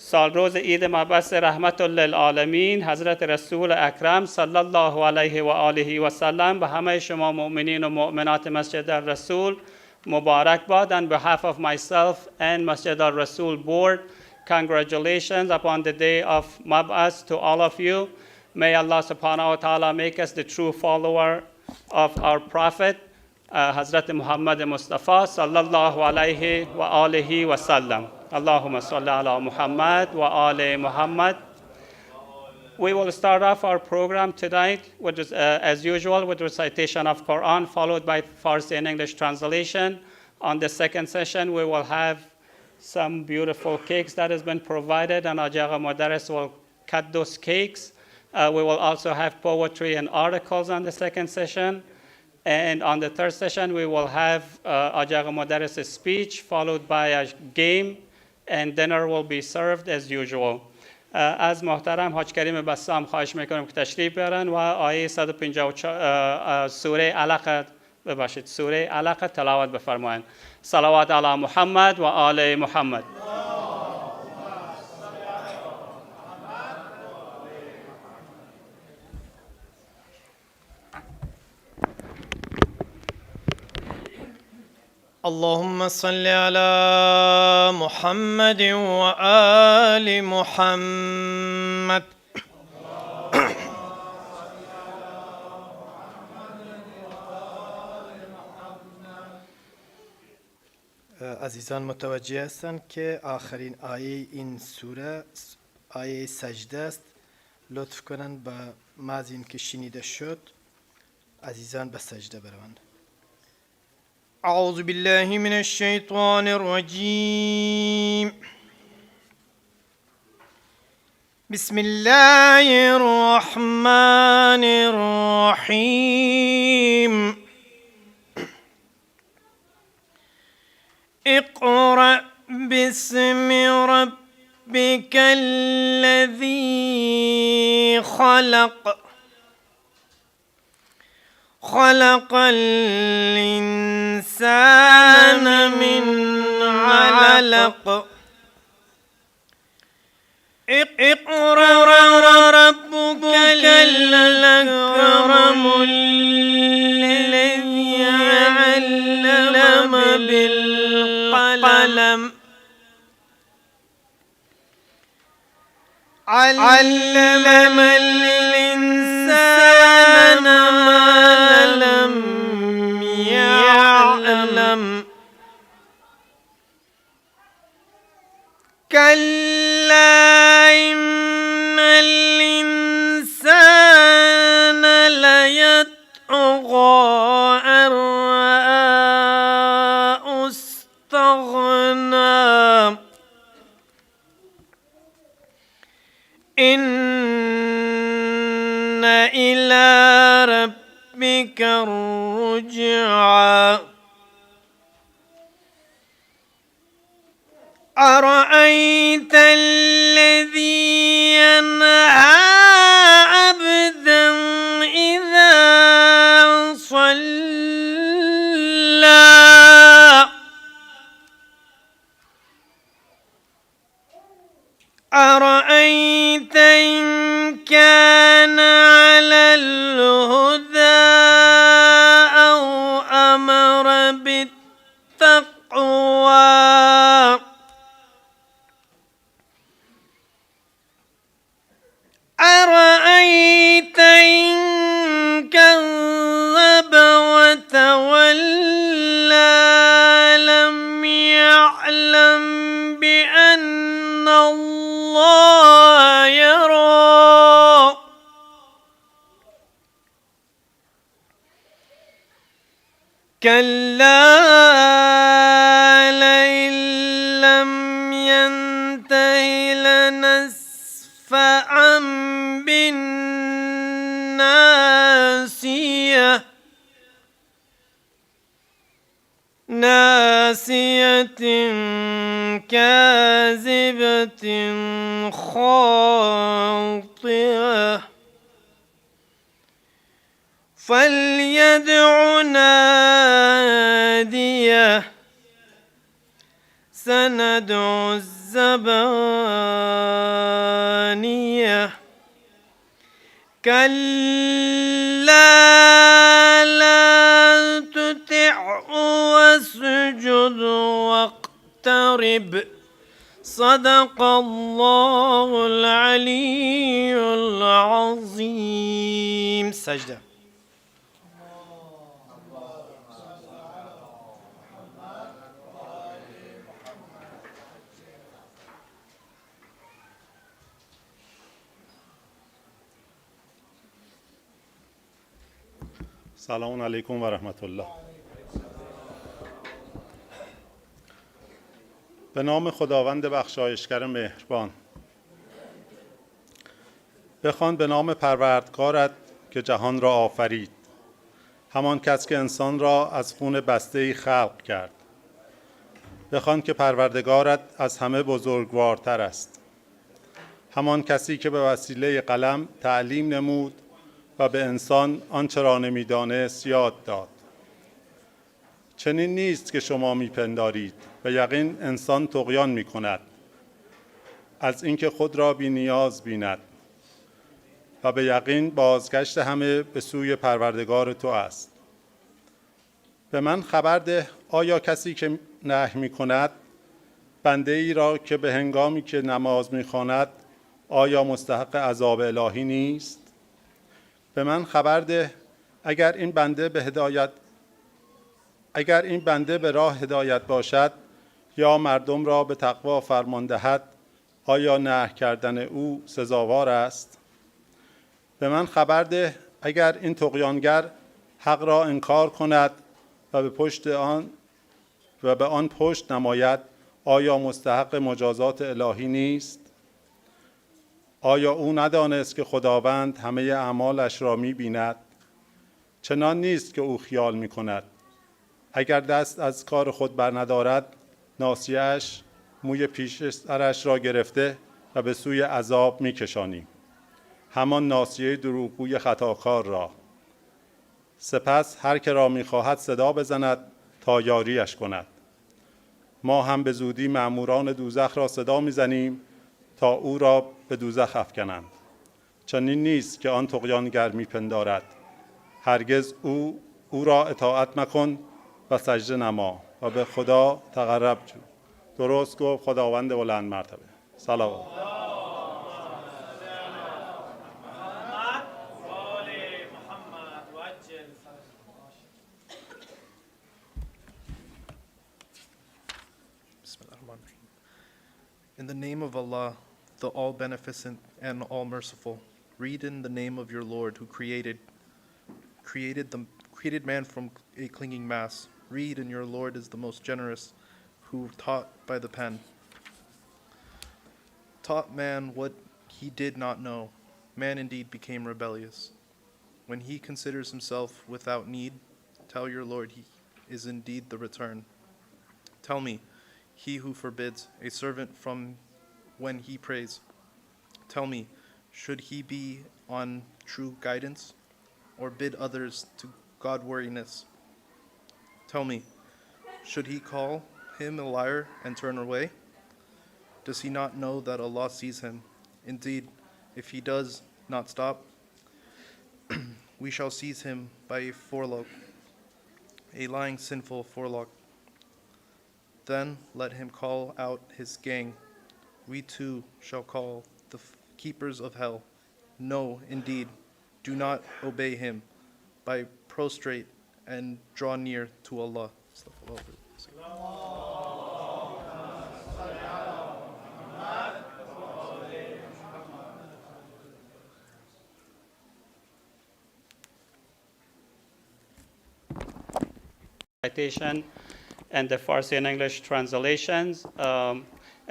سالروز عید مبعث رحمت للعالمین حضرت رسول اکرم صلی الله علیه و آله و سلم به همه شما مؤمنین و مؤمنات مسجد الرسول مبارک باد. On behalf of myself and Masjid al-Rasul board, congratulations upon the day of Mab'ath to all of you. May Allah subhanahu wa ta'ala make us the true follower of our Prophet, Hazrat Muhammad Mustafa sallallahu alayhi wa alihi wa sallam. Allahumma salli ala Muhammad wa ali Muhammad. We will start off our program tonight, as usual, with recitation of Quran, followed by Farsi and English translation. On the second session, we will have some beautiful cakes that has been provided, and Ajaga Modares will cut those cakes. We will also have poetry and articles on the second session. And on the third session, we will have Ajaga Modares' speech, followed by a game, and dinner will be served as usual. از محترم حاج کریم بسام خواهش میکنم که تشریف بیارن و آیه 154 سوره علق سوره علق تلاوت بفرمایند. صلوات علی محمد و آل محمد. اللهم صل على محمد وآل محمد. عزیزان متوجه هستند که آخرین آیه این سوره آیه سجده است. لطف کنند به محض اینکه شنیده شد عزیزان به سجده بروند. أعوذ بالله من الشيطان الرجيم. بسم الله الرحمن الرحيم. اقرأ باسم ربك الذي خلق. خلق الإنسان من علق. اقرأ ربك الأكرم الذي علم بالقلم. علم الإنسان ما لم يعلم. كلا إن الإنسان ليطغى أن رآه استغنى. إن إلى ربك الرجعى. أرأيت الذي ينهى عبدا إذا صلى. أرأيت إن كان على الهدى أو أمر بالتقوى. أرأيت إن كذب وتولى لم يعلم بأن الله يرى. كلا لئن لم ينته لنسفعا بالناصية. ناصية كاذبة خاطئة. فليدع ناديه. سندع الزبانية. كلا لا تطعه واسجد واقترب صدق الله العلي العظيم. سجده. سلام علیکم و رحمت الله. به نام خداوند بخشایشگر مهربان. بخوان به نام پروردگارت که جهان را آفرید، همان کس که انسان را از خون بسته‌ای خلق کرد. بخوان که پروردگارت از همه بزرگوارتر است، همان کسی که به وسیله قلم تعلیم نمود و به انسان آنچه را نمی‌دانست یاد داد. چنین نیست که شما میپندارید، به یقین انسان طغیان میکند از اینکه خود را بی نیاز بیند و به یقین بازگشت همه به سوی پروردگار تو است. به من خبر ده، آیا کسی که نهی میکند بنده ای را که به هنگامی که نماز میخواند آیا مستحق عذاب الهی نیست؟ به من خبر ده، اگر این بنده به راه هدایت باشد یا مردم را به تقوا فرمان دهد، آیا نهی کردن او سزاوار است؟ به من خبر ده، اگر این طغیانگر حق را انکار کند و به آن پشت نماید، آیا مستحق مجازات الهی نیست؟ آیا او ندانست که خداوند همه اعمالش را می‌بیند؟ چنان نیست که او خیال می‌کند اگر دست از کار خود برندارد، ناصیه‌اش موی پیش سرش را گرفته و به سوی عذاب می‌کشانیم، همان ناصیه دروغگوی خطاکار را. سپس هر که را می‌خواهد صدا بزند تا یاریش کند. ما هم به زودی مأموران دوزخ را صدا می‌زنیم تا او را به دوزخ افکنند. چنین نیست که آن طغیانگر می‌پندارد. هرگز او را اطاعت مکن و سجده نما و به خدا تقرب جو. درست گفت خداوند بلند مرتبه. صلوات. In the name of Allah, the all-beneficent and all-merciful, read in the name of your Lord who created man from a clinging mass. Read, and your Lord is the most generous, who taught by the pen. Taught man what he did not know. Man indeed became rebellious. When he considers himself without need, tell your Lord he is indeed the return. Tell me, he who forbids a servant from when he prays. Tell me, should he be on true guidance or bid others to God-weariness? Tell me, should he call him a liar and turn away? Does he not know that Allah sees him? Indeed, if he does not stop, we shall seize him by a forelock, a lying sinful forelock. Then let him call out his gang. We too shall call the keepers of hell. No, indeed, do not obey him, by prostrate and draw near to Allah. Citation and the Farsi and English translations.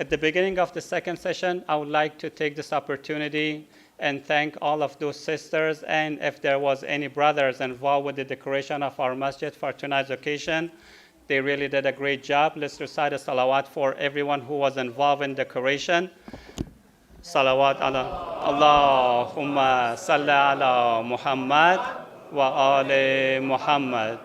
At the beginning of the second session, I would like to take this opportunity and thank all of those sisters, and if there was any brothers involved with the decoration of our masjid for tonight's occasion, they really did a great job. Let's recite a salawat for everyone who was involved in decoration. Salawat ala Allahumma salli ala Muhammad wa ali Muhammad.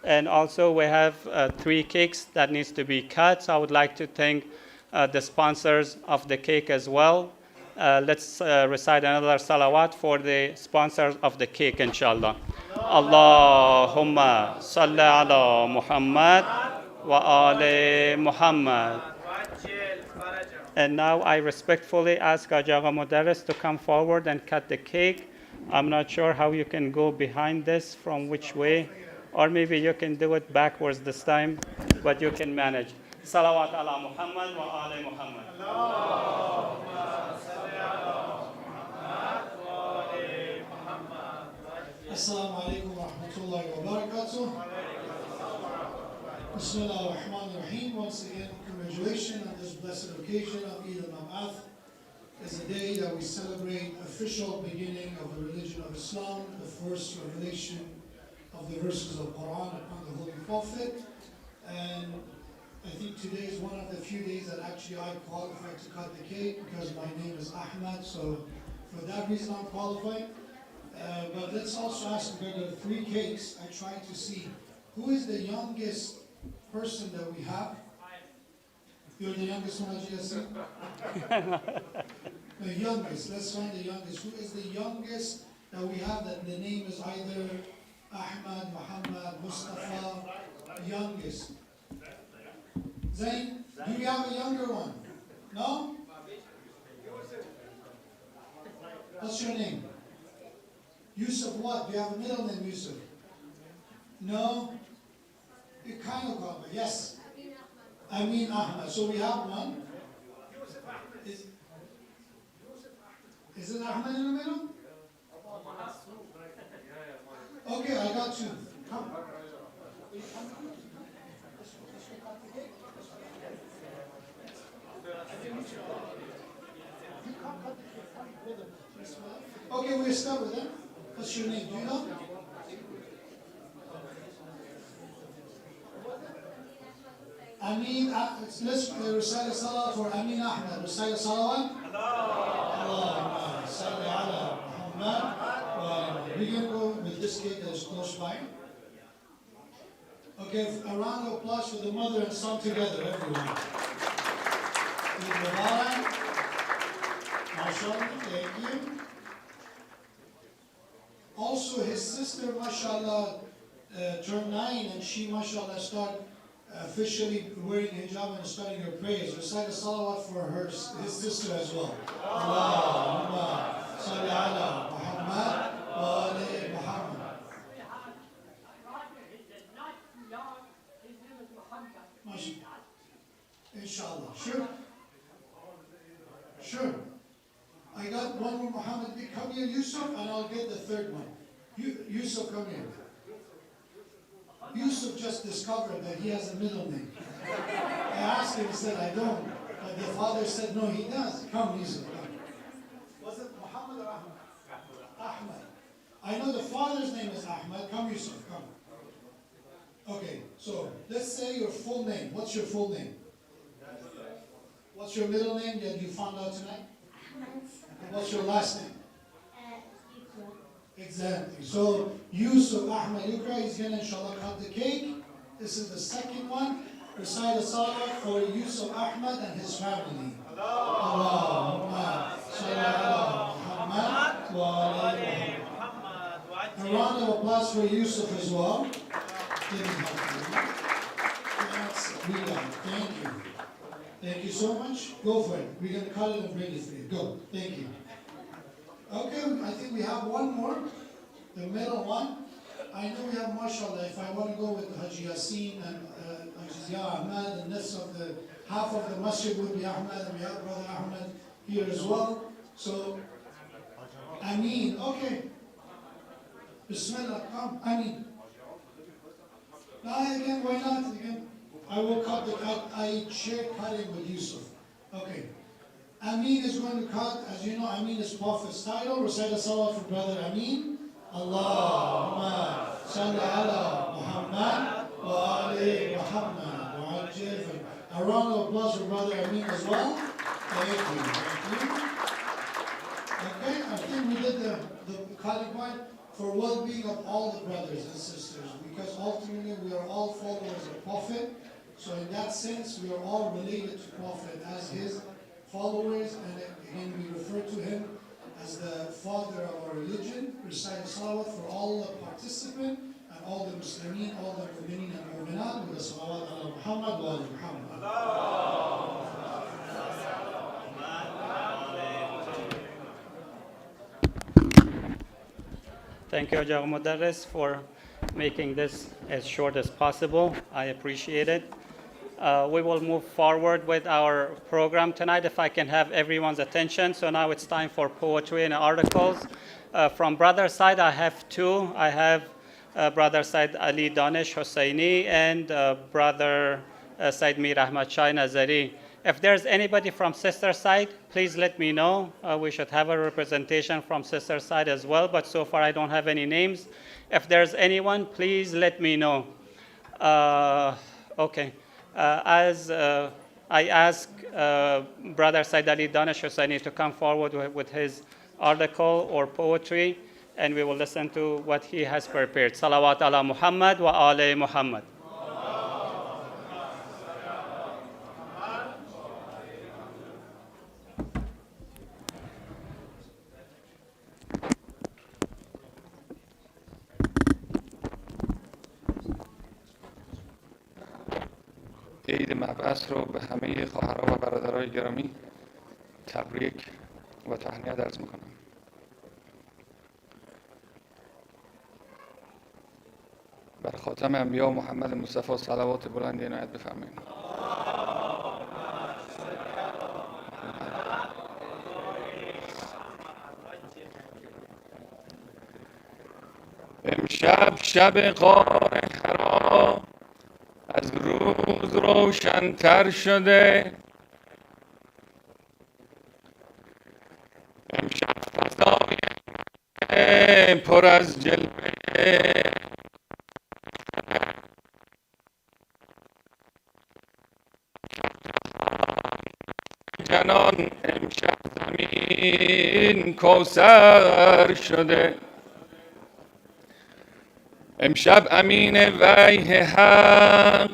And also we have 3 cakes that needs to be cut. So I would like to thank the sponsors of the cake as well. Let's recite another salawat for the sponsors of the cake, inshallah. Allahumma salli ala Muhammad wa ali Muhammad. And now I respectfully ask Haji Agha Mudarris to come forward and cut the cake. I'm not sure how you can go behind this, from which way, or maybe you can do it backwards this time, but you can manage. Salawat ala Muhammad wa ali Muhammad. Assalamu alaikum wa rahmatullahi wa barakatuh. Bismillah ar-Rahman ar-Rahim. Once again, congratulations on this blessed occasion of Eid al-Mab'ath. It's a day that we celebrate official beginning of the religion of Islam, the first revelation of the verses of Quran upon the Holy Prophet. And I think today is one of the few days that actually I qualify to cut the cake because my name is Ahmad, so for that reason I'm qualified. But let's also ask, because there are 3 cakes, I tried to see who is the youngest person that we have. You're the youngest one, Haji Yassin? The youngest, let's find the youngest. Who is the youngest that we have that the name is either Ahmad, Muhammad, Mustafa, youngest? Zain, do we have a younger one? No? What's your name? Yusuf what? Do you have a middle name, Yusuf? No? You kind of got it. Yes. Amin Ahmad. So we have one. Is it Ahmad in the middle? Okay, I got 2. Come. Okay, we'll start with them. What's your name? Do you know? Amin, let's recite a salah for Amin Ahmad. Recite a salawat. Allahumma salli ala Muhammad. We're going to go with this cake that is close by. Okay, a round of applause for the mother and son together, everyone. Eid Mubarak. MashaAllah, thank you. Also, his sister, mashallah, turned 9, and she, mashallah, started officially wearing hijab and starting her prayers. Recite a salawat for his sister as well. Allahumma salli ala Muhammad wa ali Muhammad. Inshallah. Sure? Sure. I got one more Muhammad. Come here, Yusuf, and I'll get the 3rd one. Yusuf, come here. Yusuf just discovered that he has a middle name. I asked him, he said, I don't. But the father said, no, he does. Come, Yusuf, come. Was it Muhammad or Ahmad? Ahmad. I know the father's name is Ahmad. Come, Yusuf, come. Okay, so let's say your full name. What's your full name? What's your middle name that you found out tonight? What's your last name? Exactly. So Yusuf Ahmad Yukra is going to inshallah cut the cake. This is the 2nd one. Recite a salawat for Yusuf Ahmad and his family. Allahumma salli ala Muhammad wa ali Muhammad. A round of applause for Yusuf as well. Thank you. Thank you so much. Go for it. We're going to cut it and bring it for you. Go. Thank you. Okay, I think we have one more. The middle one. I know we have, mashallah, if I want to go with Haji Yassin and Haji Ahmad, and half of the masjid would be Ahmad, and we have Brother Ahmad here as well. So, Ameen. Okay. Bismillah. Come. Ameen. Again, why not? Again. I will cut I share cutting with Yusuf. Okay. Ameen is going to cut, as you know, Ameen is Prophet's title. Recite a salawat for Brother Ameen. Allahumma salli ala Muhammad wa ali Muhammad. A round of applause for Brother Ameen as well. Thank you. Okay, I think we did the cutting part for well-being of all the brothers and sisters, because ultimately we are all followers of Prophet. So in that sense, we are all related to Prophet as his followers, and again we refer refer to him as the father of our religion. Recite salawat for all the participants and all the Muslimin, all the mu'minin and mu'minat with the salawat ala Muhammad wa ala Muhammad. Thank you, Ajah Mudarris, for making this as short as possible. I appreciate it. We will move forward with our program tonight, if I can have everyone's attention. So now it's time for poetry and articles. From brother side, I have two. I have brother Said Ali Danish Hosseini and brother Said Mir Ahmad Shai Nazari. If there's anybody from sister side, please let me know. We should have a representation from sister side as well, but so far I don't have any names. If there's anyone, please let me know. Okay. As I ask brother Said Ali Danish Hosseini to come forward with his article or poetry, and we will listen to what he has prepared. Salawat ala Muhammad wa ali Muhammad. عید مبعث رو به همه خواهرها و برادرای گرامی تبریک و تهنیت عرض میکنم. بر خاتم انبیا محمد مصطفی صلوات بلندی عنایت بفرمایید. امشب شب غار حرا از روز روشن‌تر شده، امشب فضای پر از جلوه جنان، امشب زمین کوثر شده، امشب امین وحی حق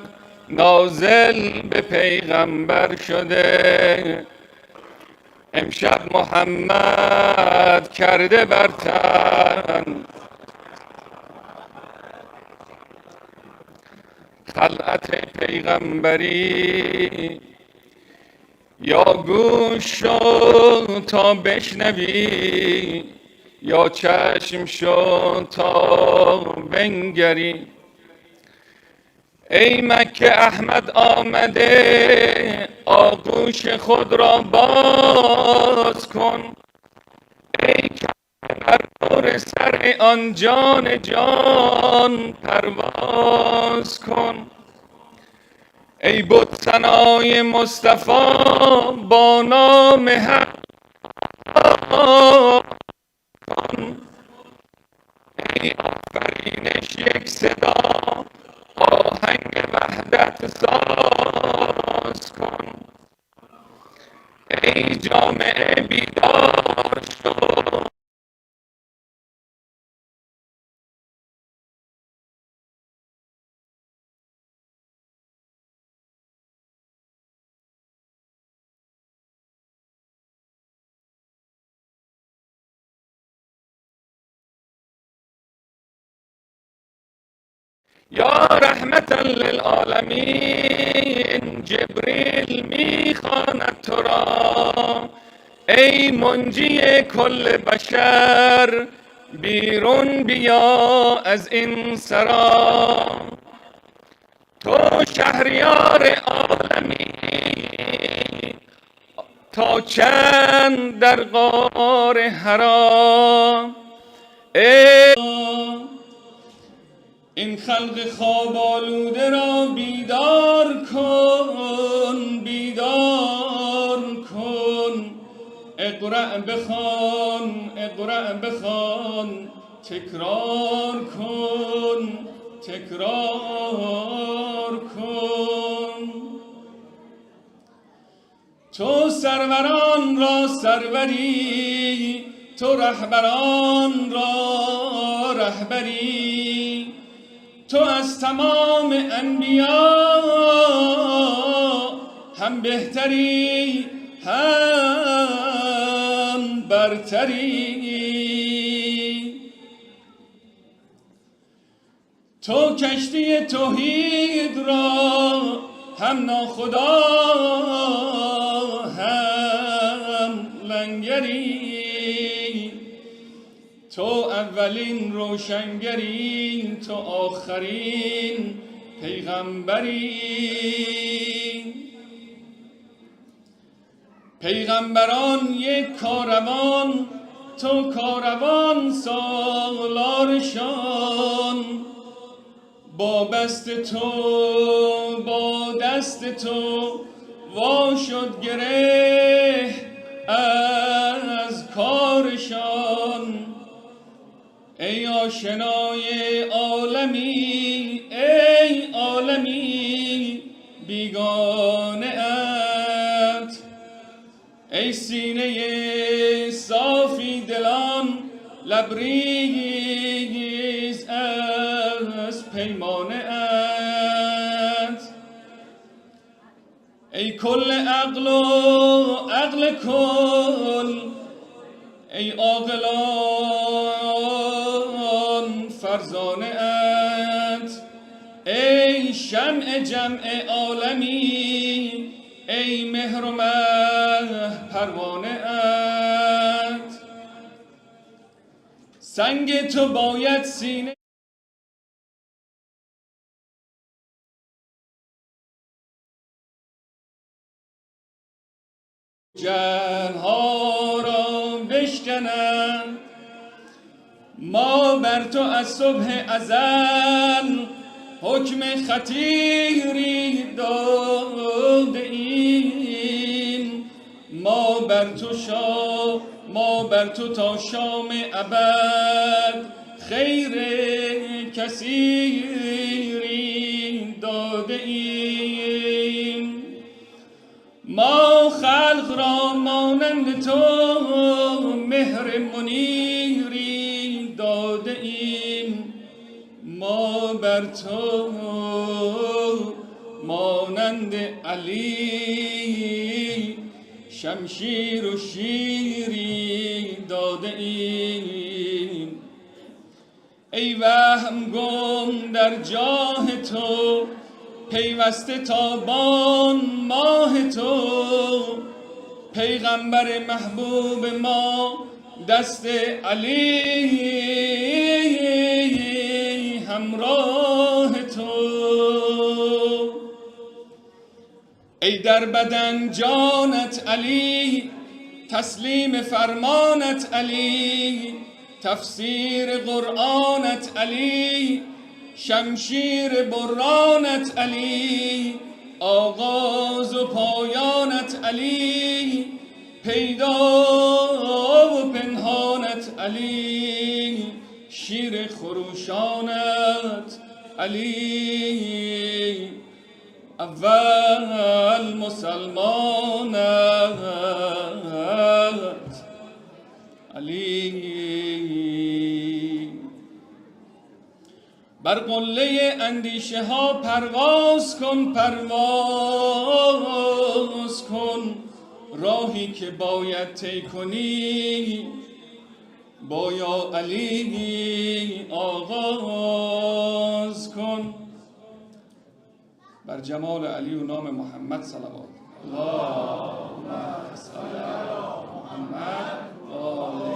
نازل به پیغمبر شده، امشب محمد کرده بر تن خلعت پیغمبری، یا گوش شو تا بشنوی یا چشم شو تا بنگری. ای مکه احمد آمده آغوش خود را باز کن، ای که بر دور سر آن جان جان پرواز کن. ای بت ثنای مصطفی با نام حق کن، ای آفرینش یک صدا آهنگ وحدت ساز کن. ای جامعه بیدار شو، یا رحمتا للعالمین جبریل میخواند تو را، ای منجی کل بشر بیرون بیا از این سرا. تو شهریار عالمی تا چند در غار حرا، این خلق خواب آلوده را بیدار کن، بیدار کن. اقرأ بخوان، اقرأ بخوان، تکرار کن، تکرار کن. تو سروران را سروری، تو رهبران را رهبری، تو از تمام انبیا هم بهتری هم برتری، تو کشتی توحید را هم ناخدا هم لنگری، تو اولین روشنگری، تو آخرین پیغمبری. پیغمبران یک کاروان، تو کاروان سالارشان، با بست تو با دست تو وا شد گره از کارشان. ای آشنای عالمی، ای عالمی بیگانه ات، ای سینه صافی دلان لبریز از پیمانه ات، ای کل عقل و عقل کل، ای عاقلان فرزانه ات، ای شمع جمع عالمی، ای مهر و مه پروانه ات. سنگ تو باید سینه جرها را بشکنند. ما بر تو از صبح ازل حکم خطیری داده ایم، ما بر تو تا شام ابد خیر کثیری داده ایم. ما خلق را مانند تو مهر منیری داده ایم، ما بر تو مانند علی شمشیر و شیری داده ایم. ای وهم گم در جاه تو، پیوسته تابان ماه تو، پیغمبر محبوب ما دست علی همراه تو. ای در بدن جانت علی، تسلیم فرمانت علی، تفسیر قرآنت علی، شمشیر برانت علی، آغاز و پایانت علی، پیدا و پنهانت علی، شیر خروشانت علی، اول مسلمانت علی. بر قله اندیشه ها پرواز کن، پرواز کن، راهی که باید طی کنی با یا علی آغاز کن. بر جمال علی و نام محمد صلوات. اللهم صل علی محمد و آل.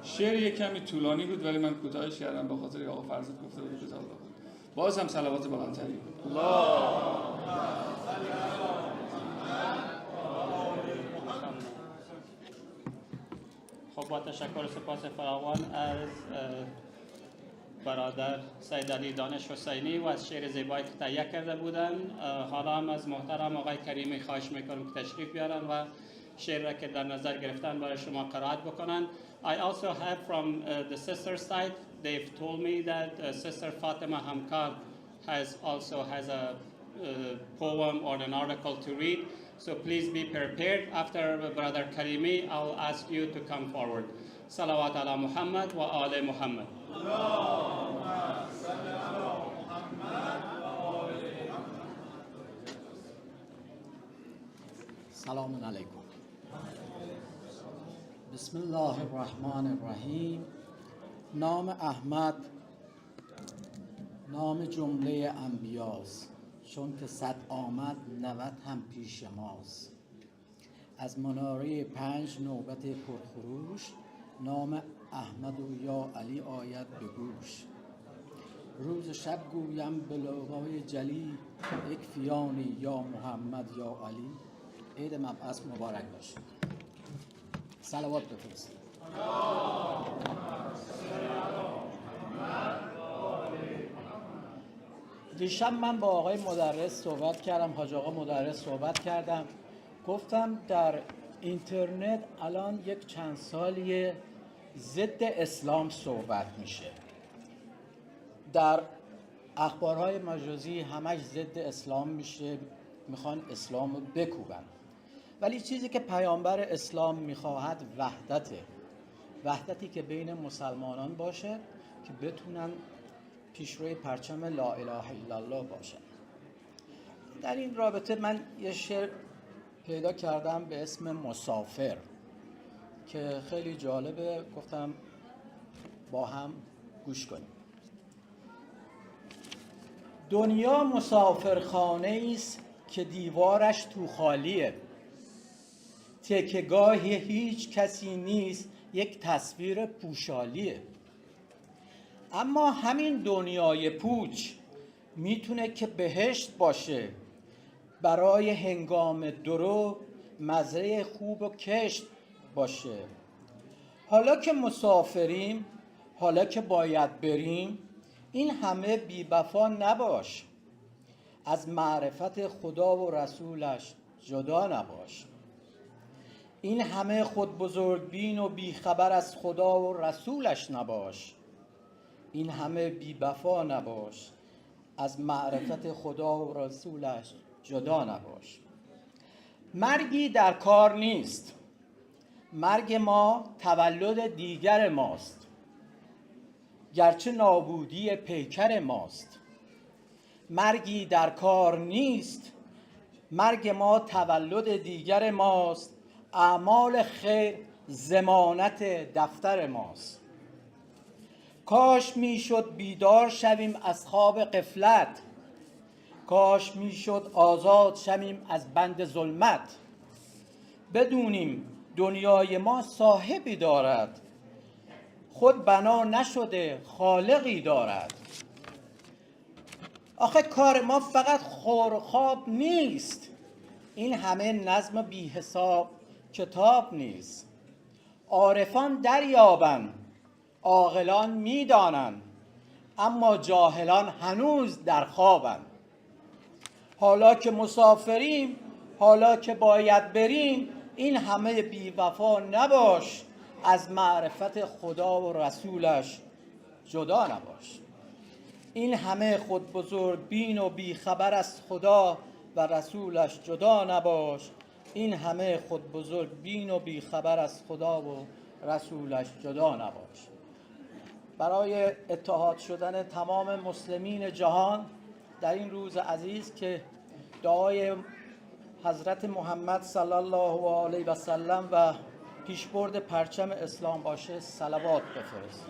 شعر یک کمی طولانی بود ولی من کوتاهش کردم به خاطر آقا فرزاد گفته بود کوتاه بود. باز هم صلوات بلندتری. اللهم صل علی محمد و آل محمد. خب با تشکر و سپاس فراوان از برادر سید علی دانش حسینی و از شعر زیبایی که تهیه کرده بودن. حالا هم از محترم آقای کریمی خواهش میکنم که تشریف بیارن و شعر را که در نظر گرفتن برای شما قرائت بکنن. I also have from the sister side, they've told me that sister Fatima Hamkar has a poem or an article to read. So please be prepared. After brother Karimi, I'll ask you to come forward. Salawat ala Muhammad wa ala Muhammad. سلام علیکم. بسم الله الرحمن الرحیم. نام احمد نام جمله انبیاست، چون که 100 آمد 90 هم پیش ماست. از مناره 5 نوبت پرخروش، نام احمد و یا علی آید به گوش. روز شب گویم به لوای جلی، یک فیانی یا محمد یا علی. عید مبعث مبارک باشید. صلوات بفرستید. دیشب من با آقای مدرس صحبت کردم، حاج آقا مدرس صحبت کردم، گفتم در اینترنت الان یک چند سالیه ضد اسلام صحبت میشه، در اخبارهای مجازی همش ضد اسلام میشه، میخوان اسلام رو بکوبن. ولی چیزی که پیامبر اسلام میخواهد وحدتی که بین مسلمانان باشه که بتونن پیشروی پرچم لا اله الا الله باشن. در این رابطه من یه شعر پیدا کردم به اسم مسافر که خیلی جالبه، گفتم با هم گوش کنیم. دنیا مسافرخانه است که دیوارش تو خالیه، تکیه‌گاه هیچ کسی نیست، یک تصویر پوشالیه. اما همین دنیای پوچ میتونه که بهشت باشه، برای هنگام درو مزرعه خوب و کشت باشه. حالا که مسافریم، حالا که باید بریم، این همه بی‌وفا نباش، از معرفت خدا و رسولش جدا نباش. این همه خود بزرگبین و بیخبر از خدا و رسولش نباش، این همه بی‌وفا نباش، از معرفت خدا و رسولش جدا نباش. مرگی در کار نیست، مرگ ما تولد دیگر ماست، گرچه نابودی پیکر ماست. مرگی در کار نیست، مرگ ما تولد دیگر ماست، اعمال خیر ضمانت دفتر ماست. کاش میشد بیدار شویم از خواب غفلت، کاش میشد آزاد شویم از بند ظلمت. بدونیم دنیای ما صاحبی دارد، خود بنا نشده خالقی دارد. آخه کار ما فقط خور و خواب نیست، این همه نظم بی حساب کتاب نیست. عارفان دریابند، عاقلان میدانند، اما جاهلان هنوز در خوابند. حالا که مسافریم، حالا که باید بریم، این همه بی‌وفا نباش، از معرفت خدا و رسولش جدا نباش. این همه خود بزرگ بین و بیخبر از خدا و رسولش جدا نباش، این همه خود بزرگ بین و بیخبر از خدا و رسولش جدا نباش. برای اتحاد شدن تمام مسلمین جهان در این روز عزیز که دعای حضرت محمد صلی الله علیه و سلم و پیشبرد پرچم اسلام باشه، صلوات بفرست.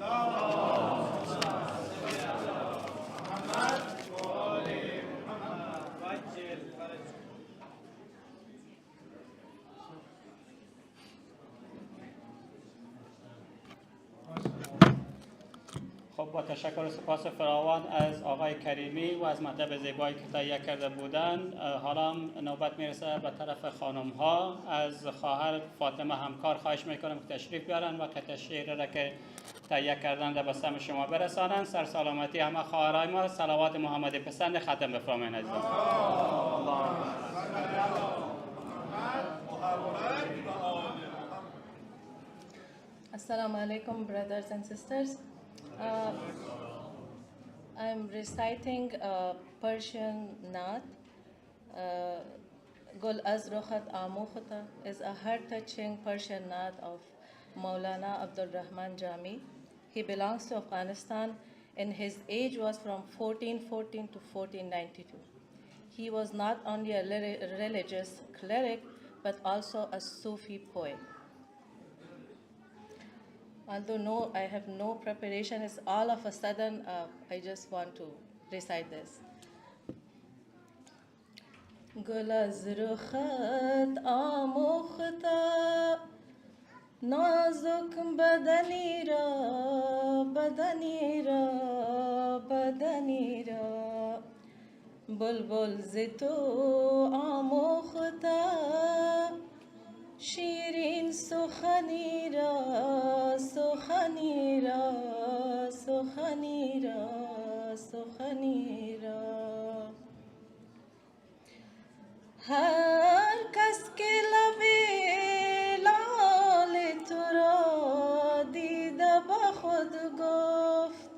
خب با تشکر و سپاس فراوان از آقای کریمی و از مطلب زیبایی که تهیه کرده بودند. حالا نوبت میرسه به طرف خانم ها. از خواهر فاطمه همکار خواهش میکنم که تشریف بیارن و که شعر را که تهیه کردن به سمع شما برسانند. سر سلامتی همه خواهرای ما، صلوات محمدی پسند ختم بفرمایید عزیزان. Assalamu alaikum, brothers and sisters. I'm reciting a Persian naat. Gul az rukhat amukhta is a heart-touching Persian naat of Maulana Abdul Rahman Jami. He belongs to Afghanistan and his age was from 1414 to 1492. He was not only a religious cleric but also a Sufi poet. although no, I have no preparation, it's all of a sudden, I just want to recite this. گل از رخت آموخته نازک بدنی را بدنی را بدنی را بلبل ز تو آموخته شیرین سخنی را سخنی را سخنی را سخنی را هر کس که لب لال تو را دیده به خود گفت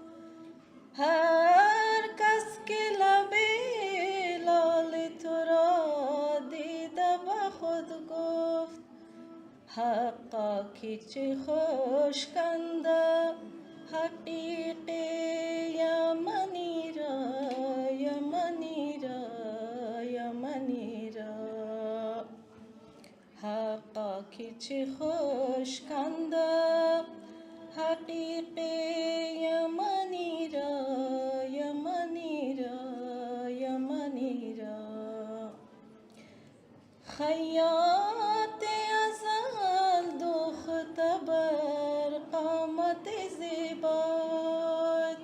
هر کس که لب لال تو را دیده به خود گفت حقا که چه خوش کنده حقیق یمنی را یمنی را یمنی را حقا که چه خوش کنده حقیق یمنی را یمنی را یمنی را خیاط ازل دوخته بر قامت زیبای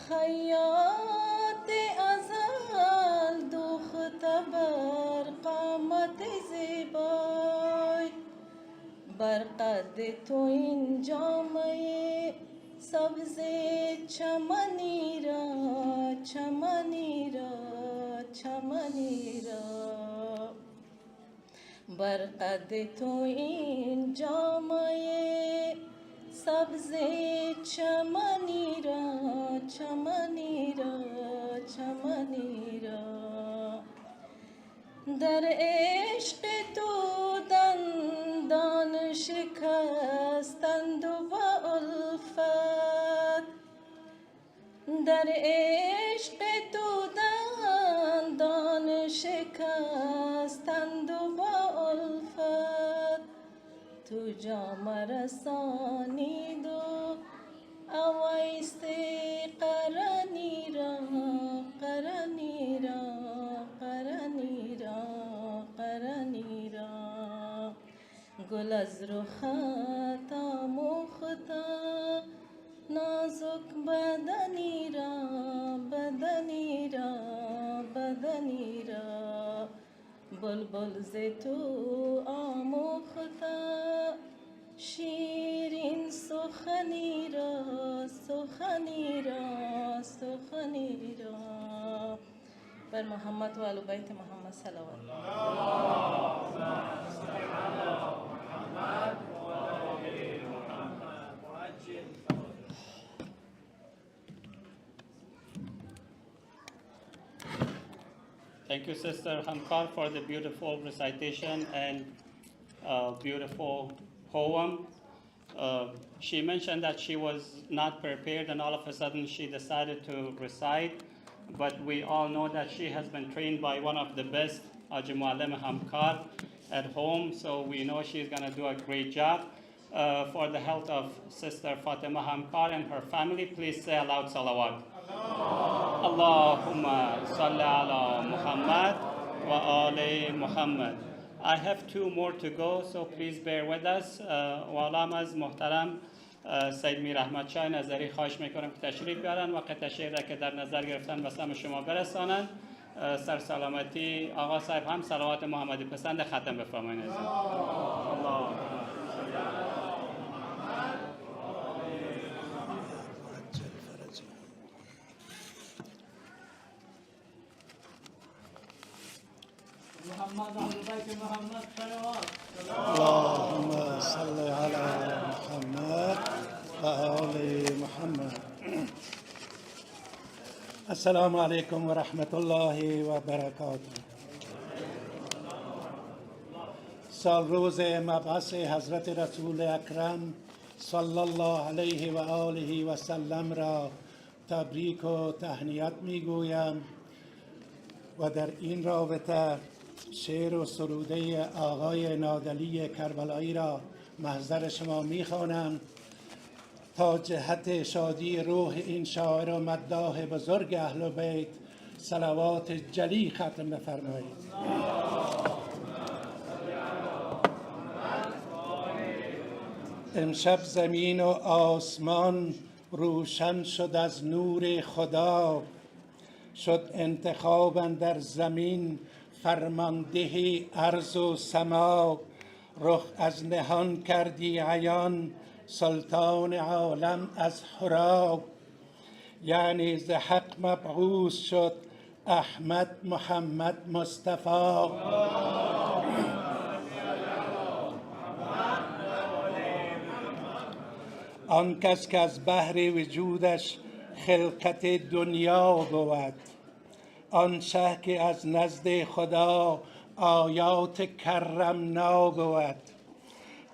خیاط ازل دوخته بر قامت زیبای بر قد تو این جامعه سبز چمنی را چمنی را چمنی را بر قد تو این جامعه سبز چمنی را چمنی را چمنی را در عشق تو دندان شکستند و به الفت در عشق تو دندان شکستند و به الفت تو جام رسانید و اویست قرنی را قرنی را قرنی را قرنی را گل از رخت آموخته نازک بدنی را بدنی را بدنی را بلبل ز تو آموخته شیرین سخنی را سخنی را سخنی را بر محمد و آل بیت محمد صلوات Thank you, Sister Hamkar, for the beautiful recitation and beautiful poem. She mentioned that she was not prepared and all of a sudden she decided to recite. But we all know that she has been trained by one of the best, Haji Muallim Hamkar, at home. So we know she's going to do a great job. For the health of Sister Fatima Hamkar and her family, please say aloud salawat. Allahumma salli ala Muhammad wa ali Muhammad. I have two more to go, so please bear with us. والام از محترم سید میر احمد شاه نظری خواهش میکنم که تشریف بیارن و قطع شعر را که در نظر گرفتن به سمع شما برسانند. سر سلامتی آقا صاحب هم صلوات محمدی پسند ختم بفرمایید. الله محمد آل بیت محمد صلوات اللهم صل على محمد و آل محمد. السلام علیکم و رحمت الله و برکاته. سال روز مبعث حضرت رسول اکرم صلی الله علیه و آله و سلم را تبریک و تهنیت میگویم و در این رابطه شعر و سروده آقای نادلی کربلایی را محضر شما میخوانم تا جهت شادی روح این شاعر و مداح بزرگ اهل بیت صلوات جلی ختم بفرمایید. امشب زمین و آسمان روشن شد از نور خدا، شد انتخاب در زمین فرمانده ارض و سما. رخ از نهان کردی عیان سلطان عالم از حرا، یعنی ز حق مبعوث شد احمد محمد مصطفی. آن کس که از بحر وجودش خلقت دنیا بود، آن شه که از نزد خدا آیات کرمنا بود.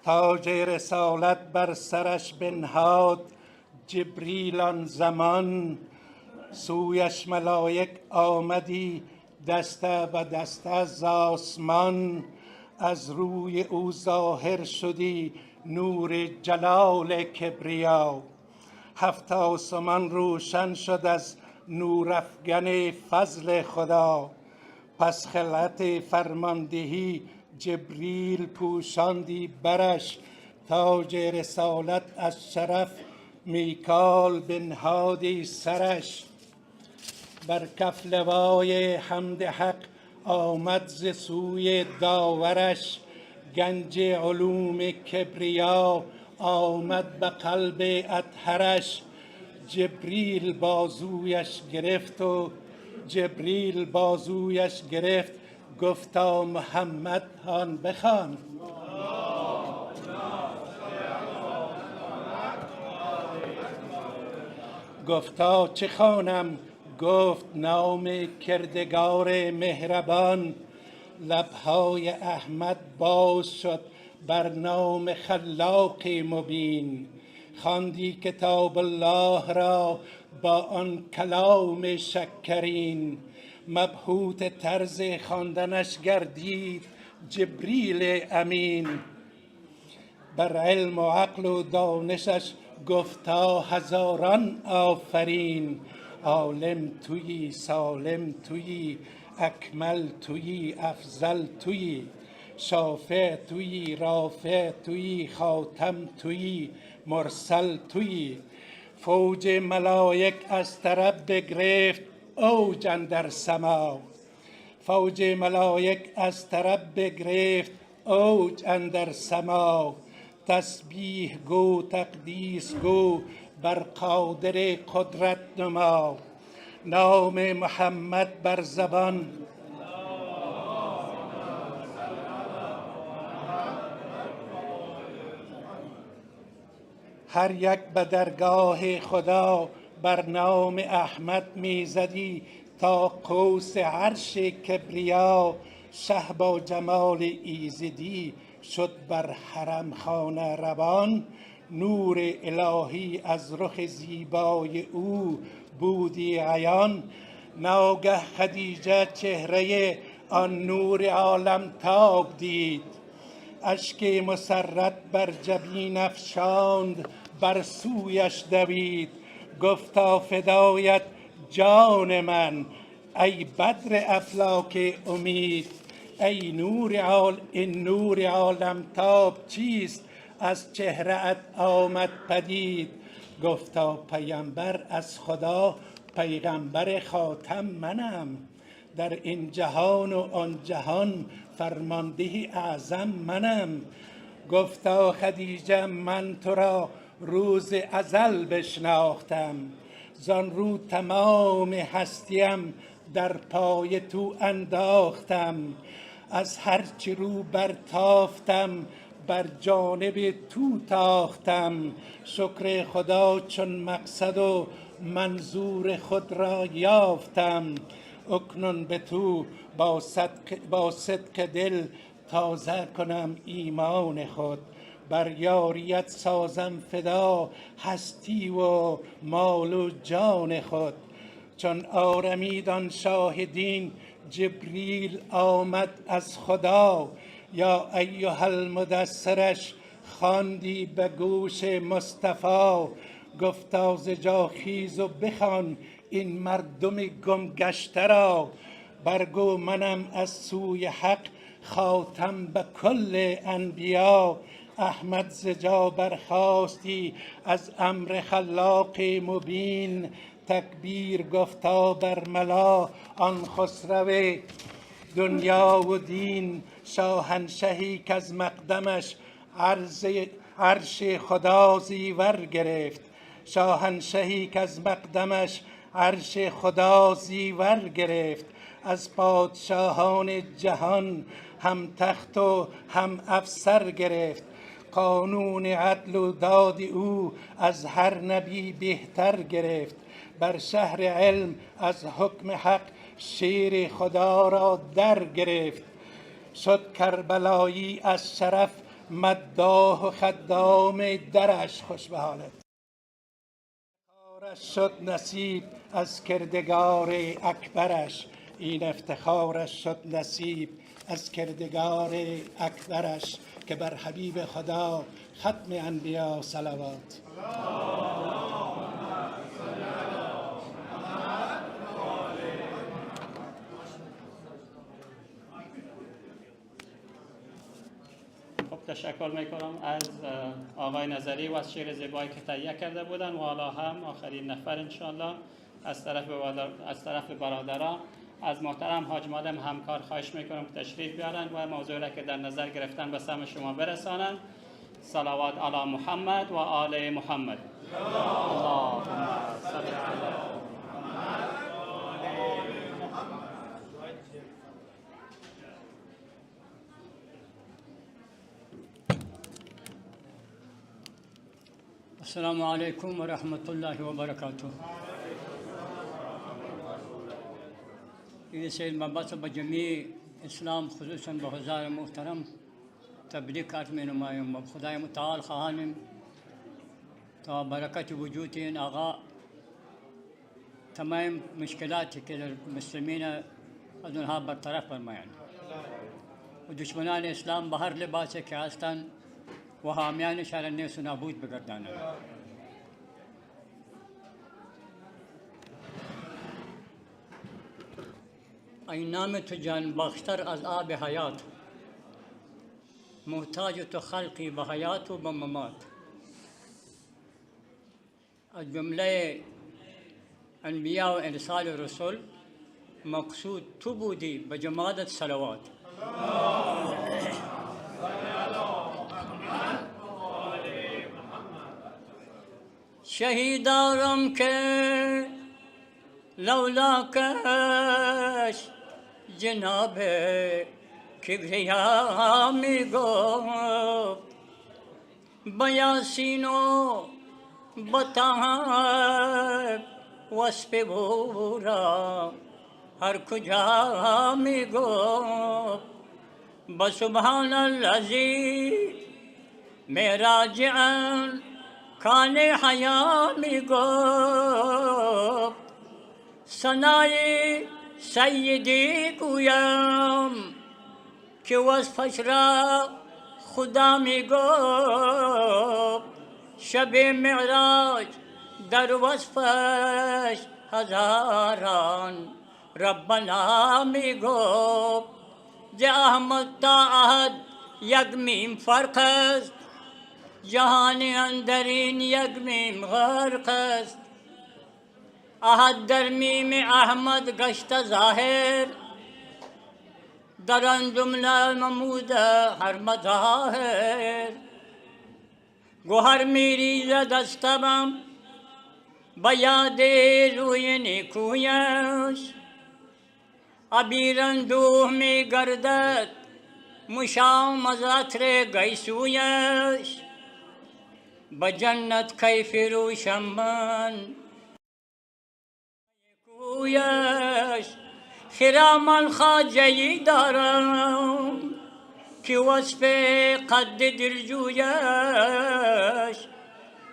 تاج رسالت بر سرش بنهاد جبریل آن زمان، سویش ملائک آمدی دسته به دسته ز آسمان. از روی او ظاهر شدی نور جلال کبریا، هفت آسمان روشن شد از نورافگن فضل خدا. پس خلعت فرماندهی جبریل پوشاندی برش، تاج رسالت از شرف میکال بنهادی سرش. بر کف لوای حمد حق آمد ز سوی داورش، گنج علوم کبریا آمد به قلب اطهرش. جبریل بازویش گرفت گفتا محمد هان بخوان. گفتا چه خوانم؟ گفت نام کردگار مهربان. لبهای احمد باز شد بر نام خلاق مبین، خواندی کتاب الله را با آن کلام شکرین. مبهوت طرز خواندنش گردید جبریل امین، بر علم و عقل و دانشش گفتا هزاران آفرین. عالم تویی، سالم تویی، اکمل تویی، افضل تویی، شافع تویی، رافع تویی، خاتم تویی، مرسل تویی. فوج ملائک از طرب بگرفت اوج اندر سما، فوج ملائک از طرب بگرفت اوج اندر سما. تسبیح گو تقدیس گو بر قادر قدرت نما، نام محمد بر زبان هر یک به درگاه خدا بر نام احمد میزدی تا قوس عرش کبریا. شه با جمال ایزدی شد بر حرم خانه روان، نور الهی از رخ زیبای او بودی عیان. ناگه خدیجه چهره آن نور عالم تاب دید، اشک مسرت بر جبین افشاند بر سویش دوید. گفتا فدایت جان من ای بدر افلاک امید، این نور عالم تاب چیست از چهره ات آمد پدید. گفتا پیامبر از خدا پیغمبر خاتم منم، در این جهان و آن جهان فرمانده اعظم منم. گفتا خدیجه من تو را روز ازل بشناختم، زان رو تمام هستیم در پای تو انداختم. از هرچی رو برتافتم بر جانب تو تاختم. شکر خدا چون مقصد و منظور خود را یافتم. اکنون به تو با صدق دل تازه کنم ایمان خود، بر یاریت سازم فدا هستی و مال و جان خود. چون آرمید آن شاهدین جبریل آمد از خدا، یا ایها المدثرش خواندی به گوش مصطفی گفتا ز جا خیز و بخوان این مردم گم گشته را برگو منم از سوی حق خاتم به کل انبیا احمد ز جا برخاستی از امر خلاق مبین تکبیر گفتا بر ملا آن خسرو دنیا و دین شاهنشهی که از مقدمش عرش خدا زیور گرفت شاهنشهی که از مقدمش عرش خدا زیور گرفت از پادشاهان جهان هم تخت و هم افسر گرفت قانون عدل و داد او از هر نبی بهتر گرفت بر شهر علم از حکم حق شیر خدا را در گرفت شد کربلایی از شرف مداح و خدام درش خوش به حالت افتخارش شد نصیب از کردگار اکبرش این افتخارش شد نصیب از کردگار اکبرش که بر حبیب خدا ختم انبیا صلوات. تشکر میکنم از آقای نظری و از شعر زیبایی که تهیه کرده بودن و حالا هم آخرین نفر انشالله از طرف برادران از محترم حاج مادم همکار خواهش میکنم که تشریف بیارن و موضوعی را که در نظر گرفتن به سمع شما برسانند. صلوات علی محمد و آل محمد. اللهم صل علی السلام عليكم ورحمة الله وبركاته. سيد مبعث بجميع اسلام خصوصا بحضار محترم تبلیغ کار می نمایم و خدای متعال خواهانم تا برکت وجود این آقا تمام مشکلاتی که در مسلمین از اونها برطرف فرمایند و دشمنان اسلام به هر لباسی که هستند و حامیانش را نیست و نابود بگردانند. ای نام تو جان بخشتر از آب حیات محتاج تو خلقی به حیات و به ممات از جمله انبیاء و ارسال رسول مقصود تو بودی به جمادت صلوات. شهیدارم که لولاکش جناب کبریا می گفت با یاسین و با طه وصف او را هر کجا می گفت با سبحان الذی مراجعا کان حیا می گفت ثنای سیدی گویم که وصفش را خدا می گفت شب معراج در وصفش هزاران ربنا می گفت ز احمد تا احد یک میم فرق است جهانی اندرین یک میم غرق است احد در میم احمد گشت ظاهر در آن جمله نمود هر مظاهر گوهر می ریزد از طبعم به یاد روی نیکویش عبیر اندوه می گردد مشام از عطر گیسویش به جنت کیف روشم من کویش خرام خواجه‌ای دارم که وصف قد دلجویش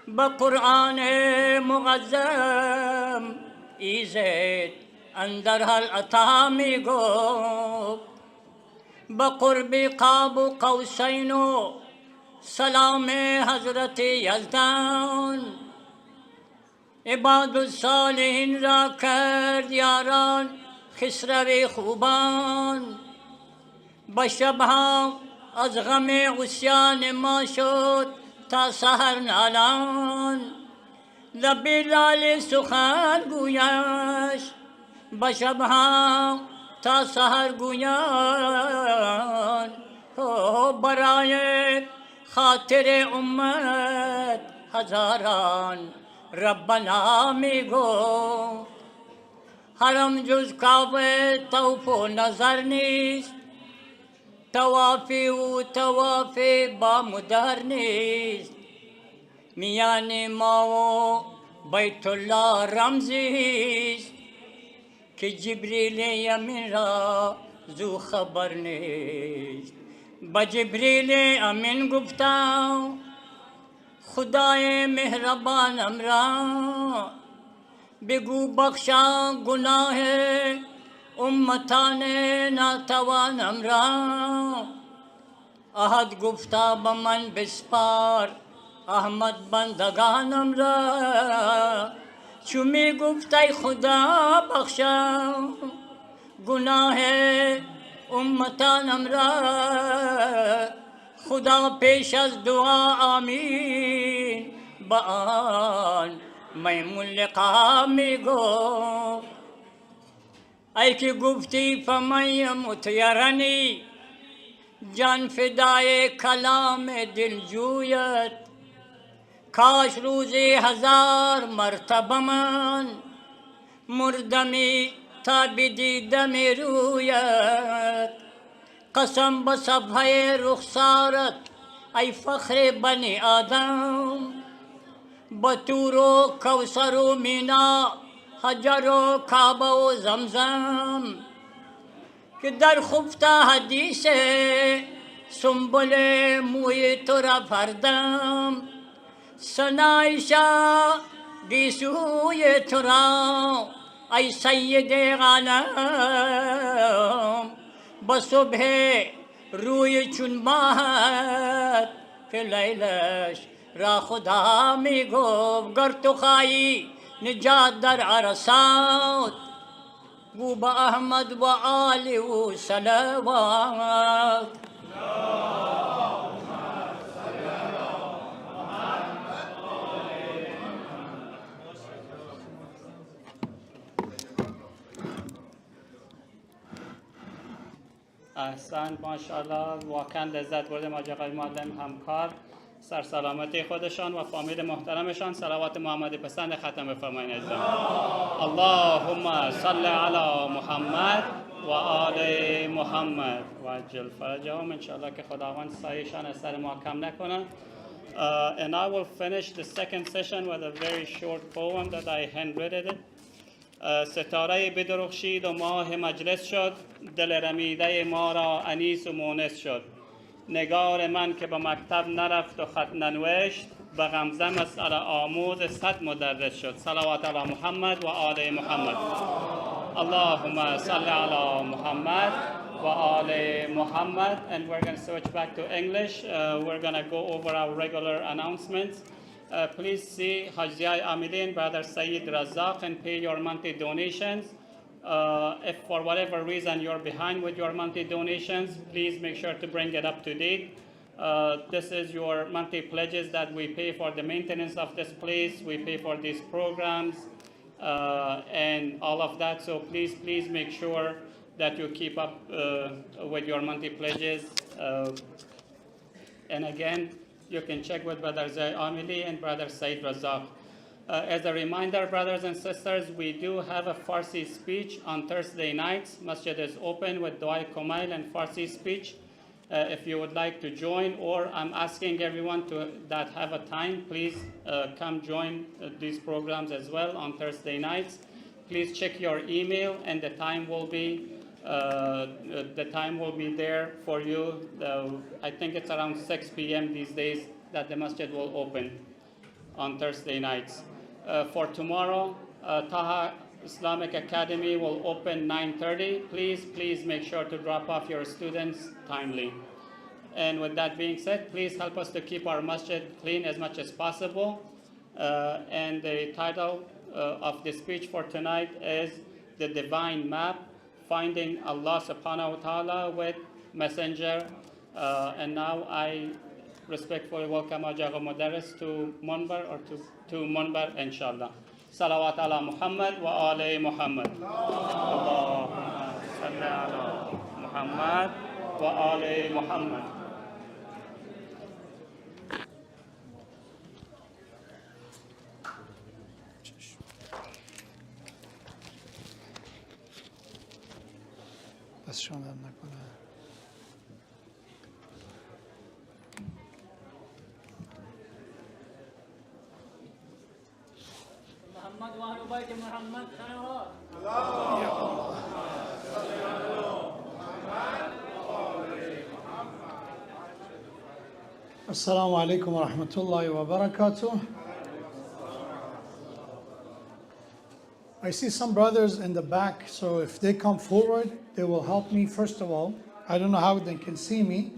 به قرآن معظم ایزد اندر هر عطا می گفت به قرب قاب و قوسین و سلام حضرت یزدان عباد الصالحین را کرد یاران خسرو خوبان به شبها از غم عصیان ما شد تا سحر نالان لب لال سخن گویش به شبها تا سحر گویان برای خاطر امت هزاران ربنا میگو حرم جز کعبه طوف و نظر نیست توافی و توافی با مدر نیست میان ما و بیت الله رمزیست که جبریل یمین را زو خبر نیست با جبریل امین گفتم خدای مهربانم را بگو بخشا گناه امتان ناتوانم را احد گفتا به من بسپار احمد بندگانم را چو می گفت ای خدا بخشا گناه امتانم را خدا پیش از دعا آمین با آن میمون لقا می گفت ای که گفتی فمن یمت یرنی جان فدای کلام دلجویت کاش روزی 1000 مرتبه من مردمی تا بدیدم رویت قسم به صفحه رخسارت ای فخر بنی آدم با طور و کوثر و مینا حجر و کعبه و زمزم که در خفته حدیث سنبل موی تو را فردم سنایشا گیسوی تو را ای سید عالم با صبح روی چون ماهت که لیلش را خدا می گفت گر تو خواهی نجات در عرصات گو با احمد و آل و صلوات احسن ماشاءالله واقعا لذت بردیم آج آقای معلم همکار سرسلامتی خودشان و فامیل محترمشان صلوات محمدی پسند ختم بفرمایید عزیزان اللهم صل علی محمد و آل محمد و عجل فرجهم انشاءالله که خداوند سایشان از سر ما کم نکنه and I will finish the second session with a very short poem that I handwritten it. ستاره بدرخشید و ماه مجلس شد دل رمیده ما را انیس و مونس شد نگار من که به مکتب نرفت و خط ننوشت به غمزه مسئله آموز 100 مدرس شد صلوات علی محمد و آل محمد اللهم صل علی محمد و آل محمد and we're going to switch back to English we're going to go over our regular announcements please see Hajjai Amili and Brother Saeed Razak and pay your monthly donations. If for whatever reason you're behind with your monthly donations, please make sure to bring it up to date. This is your monthly pledges that we pay for the maintenance of this place, we pay for these programs, and all of that. So please make sure that you keep up with your monthly pledges. And again, you can check with Brother Zay Amili and Brother Said Razak. As a reminder, brothers and sisters, we do have a Farsi speech on Thursday nights. Masjid is open with Dua Kumail and Farsi speech. If you would like to join, or I'm asking everyone that have a time, please come join these programs as well on Thursday nights. Please check your email, and the time will be there for you. I think it's around 6 p.m. these days that the masjid will open on Thursday nights. For tomorrow, Taha Islamic Academy will open 9:30. Please make sure to drop off your students timely. And with that being said, please help us to keep our masjid clean as much as possible. And the title of the speech for tonight is The Divine Map, Finding Allah subhanahu wa ta'ala with Messenger. And now I respectfully welcome Ajaga Mudaris to Munbar or to Munbar, inshallah. Salawat ala Muhammad wa ali Muhammad. Allahumma salli ala Muhammad wa ali Muhammad. بس شما در نکنه محمد و اهل بیت محمد صلوات. Assalamu alaikum wa rahmatullahi wa barakatuh. I see some brothers in the back, so if they come forward, they will help me. First of all, I don't know how they can see me,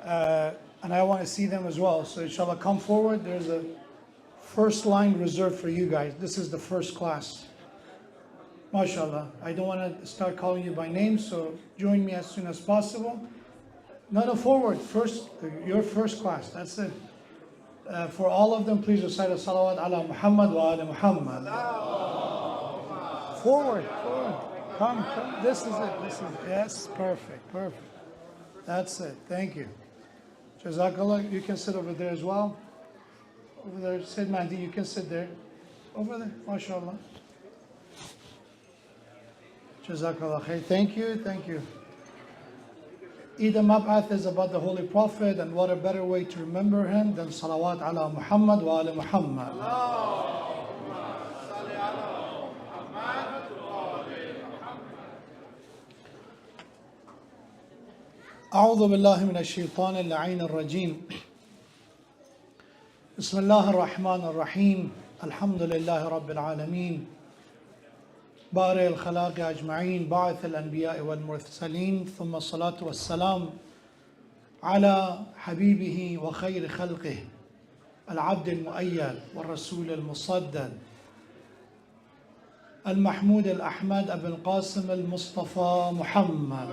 and I want to see them as well. So inshallah, come forward. There's a first line reserved for you guys. This is the first class. MashaAllah. I don't want to start calling you by name, so join me as soon as possible. No, forward. First, your first class. That's it. For all of them, please recite a salawat ala Muhammad wa ala Muhammad. Forward. Come. This is it. Yes, perfect. That's it. Thank you. Jazakallah. You can sit over there as well. Over there. Said Mahdi, you can sit there. Over there. MashaAllah. Jazakallah khair. Thank you. Eid al-Mab'ath is about the Holy Prophet, and what a better way to remember him than salawat ala Muhammad wa ala Muhammad. أعوذ بالله من الشيطان اللعين الرجيم. بسم الله الرحمن الرحيم. الحمد لله رب العالمين. بارئ الخلائق أجمعين. باعث الأنبياء والمرسلين. ثم الصلاة والسلام على حبيبه وخير خلقه العبد المؤيد والرسول المصدد المحمود الأحمد أبي القاسم المصطفى محمد.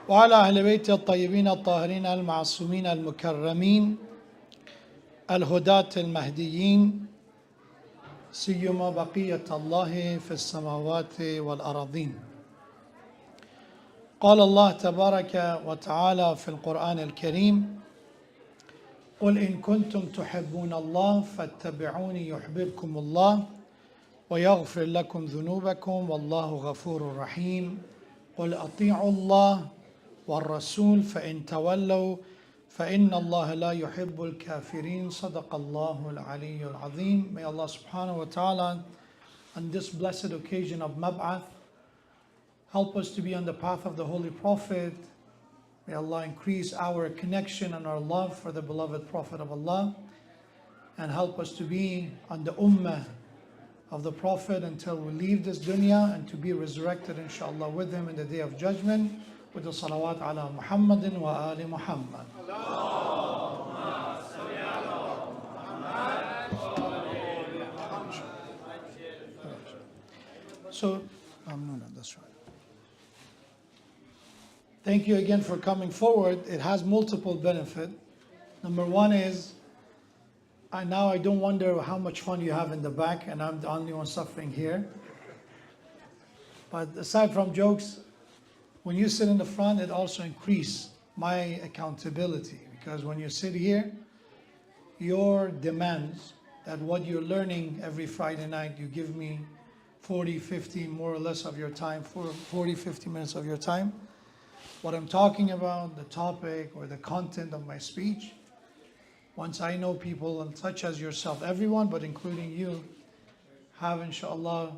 وعلى أهل بيته الطيبين الطاهرين المعصومين المكرمين الهداة المهديين سيما بقية الله في السماوات والأراضين. قال الله تبارك وتعالى في القرآن الكريم: قل إن كنتم تحبون الله فاتبعوني يحببكم الله ويغفر لكم ذنوبكم والله غفور رحيم. قل أطيعوا الله والرسول فإن تولوا فإن الله لا يحب الكافرين. صدق الله العلي العظيم. May Allah subhanahu wa ta'ala on this blessed occasion of Mab'ath help us to be on the path of the Holy Prophet. May Allah increase our connection and our love for the beloved Prophet of Allah, and help us to be on the ummah of the Prophet until we leave this dunya, and to be resurrected inshallah with him in the day of judgment with the salawat ala Muhammadin wa ali Muhammad. So, that's right. Thank you again for coming forward. It has multiple benefit. Number one is, I don't wonder how much fun you have in the back, and I'm the only one suffering here. But aside from jokes, when you sit in the front, it also increases my accountability, because when you sit here, your demands that what you're learning every Friday night, you give me 40, 50, more or less of your time, 40, 50 minutes of your time. What I'm talking about, the topic or the content of my speech, once I know people such as yourself, everyone, but including you, have inshallah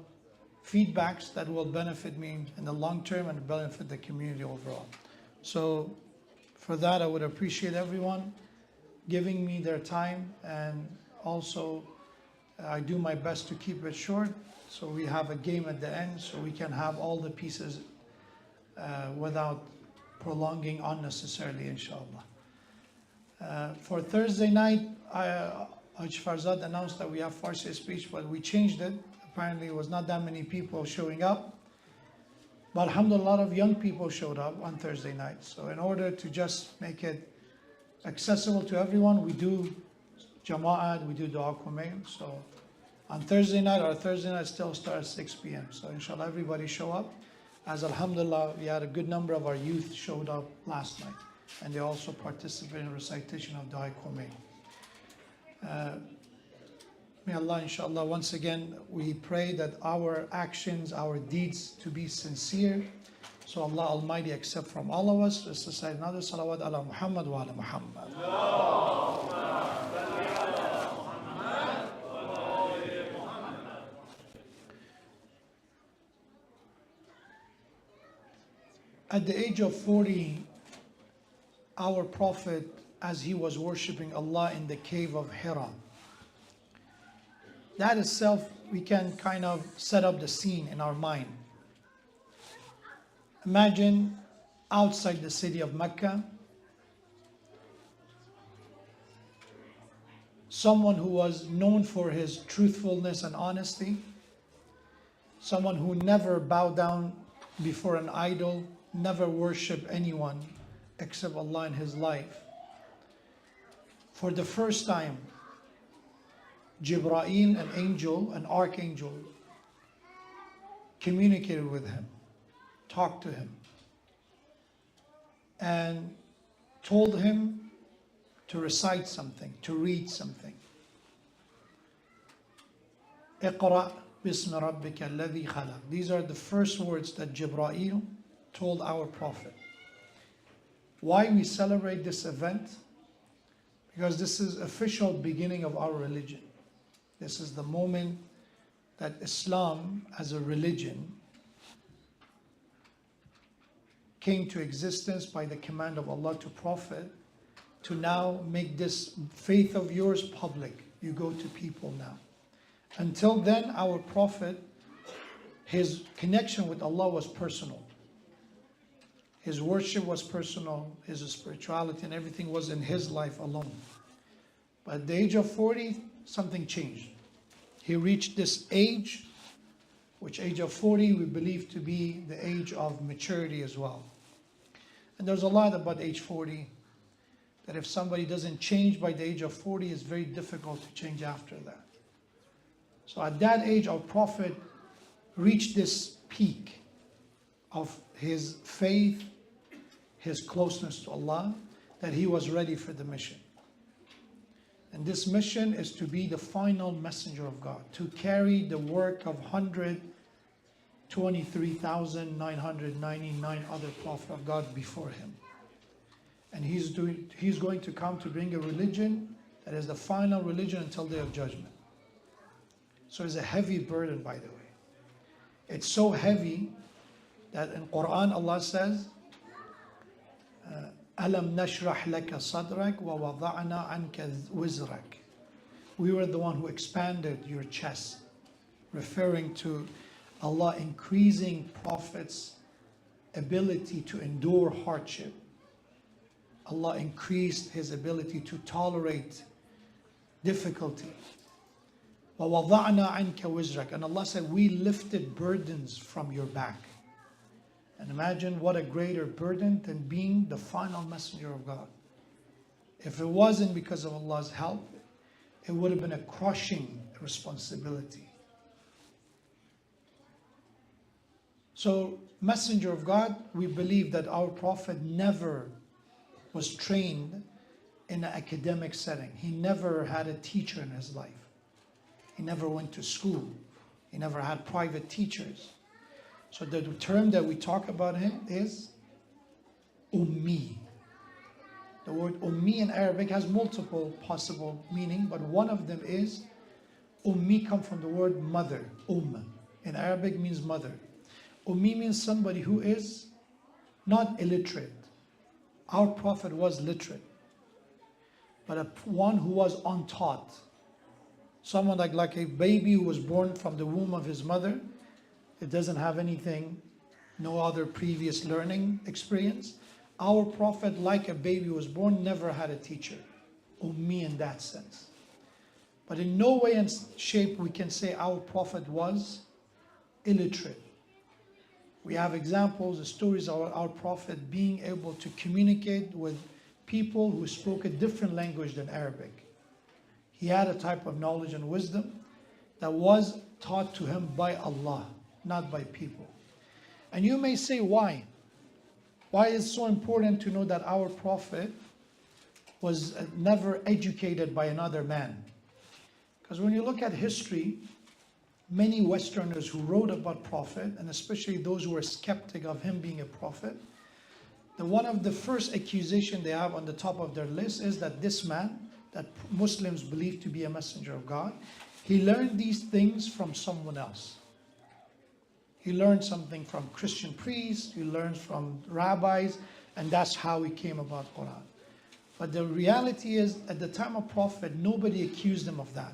feedbacks that will benefit me in the long term and benefit the community overall. So for that, I would appreciate everyone giving me their time, and also I do my best to keep it short So we have a game at the end, so we can have all the pieces without prolonging unnecessarily, inshallah. For Thursday night, Haj Farzad announced that we have Farsi speech, but we changed it. Apparently, it was not that many people showing up. But alhamdulillah, a lot of young people showed up on Thursday night. So in order to just make it accessible to everyone, we do Jama'at, we do Dua Kumail. So on Thursday night, our Thursday night still starts at 6 p.m. So inshallah, everybody show up. As alhamdulillah, we had a good number of our youth showed up last night. And they also participated in recitation of Dua Kumail. May Allah, inshallah, once again, we pray that our actions, our deeds to be sincere. So Allah Almighty accept from all of us. Let's recite another salawat ala Muhammad wa ala Muhammad. At the age of 40, our Prophet, as he was worshipping Allah in the cave of Hira, that itself, we can kind of set up the scene in our mind. Imagine outside the city of Mecca, someone who was known for his truthfulness and honesty, someone who never bowed down before an idol, never worshiped anyone except Allah in his life. For the first time, Jibreel, an angel, an archangel, communicated with him, talked to him, and told him to recite something, to read something. Iqra bismi rabbika alladhi khalaq. These are the first words that Jibreel told our Prophet. Why we celebrate this event? Because this is official beginning of our religion. This is the moment that Islam as a religion came to existence by the command of Allah to Prophet to now make this faith of yours public. You go to people now. Until then, our Prophet, his connection with Allah was personal. His worship was personal, his spirituality and everything was in his life alone. But at the age of 40, something changed. He reached this age, which age of 40 we believe to be the age of maturity as well. And there's a lot about age 40, that if somebody doesn't change by the age of 40, it's very difficult to change after that. So at that age, our Prophet reached this peak of his faith, his closeness to Allah, that he was ready for the mission. And this mission is to be the final messenger of God, to carry the work of 123,999 other prophets of God before him. And he's going to come to bring a religion that is the final religion until the day of judgment. So it's a heavy burden, by the way. It's so heavy that in Quran Allah says, Alam nashrah laka sadrak wa wada'na anka wizrak. We were the one who expanded your chest, referring to Allah increasing prophets' ability to endure hardship. Allah increased his ability to tolerate difficulty. Wa wada'na anka wizrak. And Allah said, we lifted burdens from your back. And imagine what a greater burden than being the final messenger of God. If it wasn't because of Allah's help, it would have been a crushing responsibility. So, messenger of God, we believe that our Prophet never was trained in an academic setting. He never had a teacher in his life. He never went to school. He never had private teachers. So the term that we talk about him is Ummi. The word Ummi in Arabic has multiple possible meaning, but one of them is Ummi comes from the word mother. In Arabic means mother. Ummi means somebody who is not illiterate. Our Prophet was literate, but one who was untaught. Someone like a baby who was born from the womb of his mother, it doesn't have anything, no other previous learning experience. Our Prophet, like a baby who was born, never had a teacher. Ummi in that sense. But in no way and shape we can say our Prophet was illiterate. We have examples, the stories of our Prophet being able to communicate with people who spoke a different language than Arabic. He had a type of knowledge and wisdom that was taught to him by Allah, not by people. And you may say, why? Why is it so important to know that our Prophet was never educated by another man? Because when you look at history, many Westerners who wrote about Prophet, and especially those who were skeptic of him being a prophet, one of the first accusations they have on the top of their list is that this man, that Muslims believe to be a messenger of God, he learned these things from someone else. He learned something from Christian priests, he learned from rabbis, and that's how he came about Quran. But the reality is, at the time of Prophet, nobody accused him of that.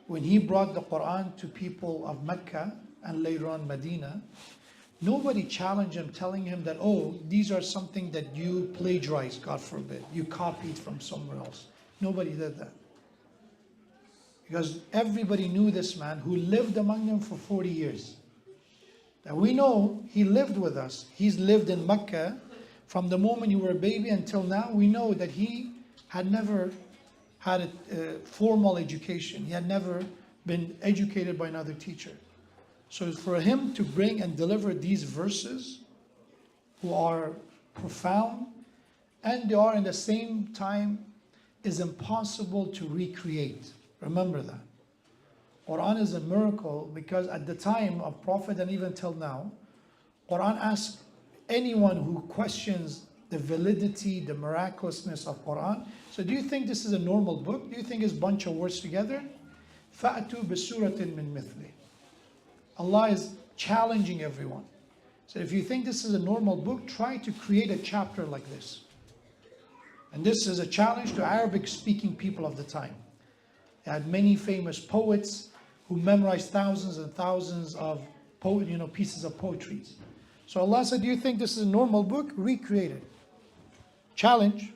When he brought the Quran to people of Mecca and later on Medina, nobody challenged him, telling him that, oh, these are something that you plagiarized, God forbid. You copied from somewhere else. Nobody did that. Because everybody knew this man who lived among them for 40 years. Now we know he lived with us. He's lived in Mecca from the moment you were a baby until now. We know that he had never had a formal education. He had never been educated by another teacher. So for him to bring and deliver these verses, who are profound, and they are in the same time, is impossible to recreate. Remember that. Quran is a miracle because at the time of Prophet and even till now, Quran asks anyone who questions the validity, the miraculousness of Quran, so do you think this is a normal book? Do you think it's a bunch of words together? فَأْتُوا بِسُورَةٍ مِّن مِثْلِهِ. Allah is challenging everyone. So if you think this is a normal book, try to create a chapter like this. And this is a challenge to Arabic-speaking people of the time. They had many famous poets who memorized thousands and thousands of pieces of poetry. So Allah said, do you think this is a normal book? Recreate it. Challenge.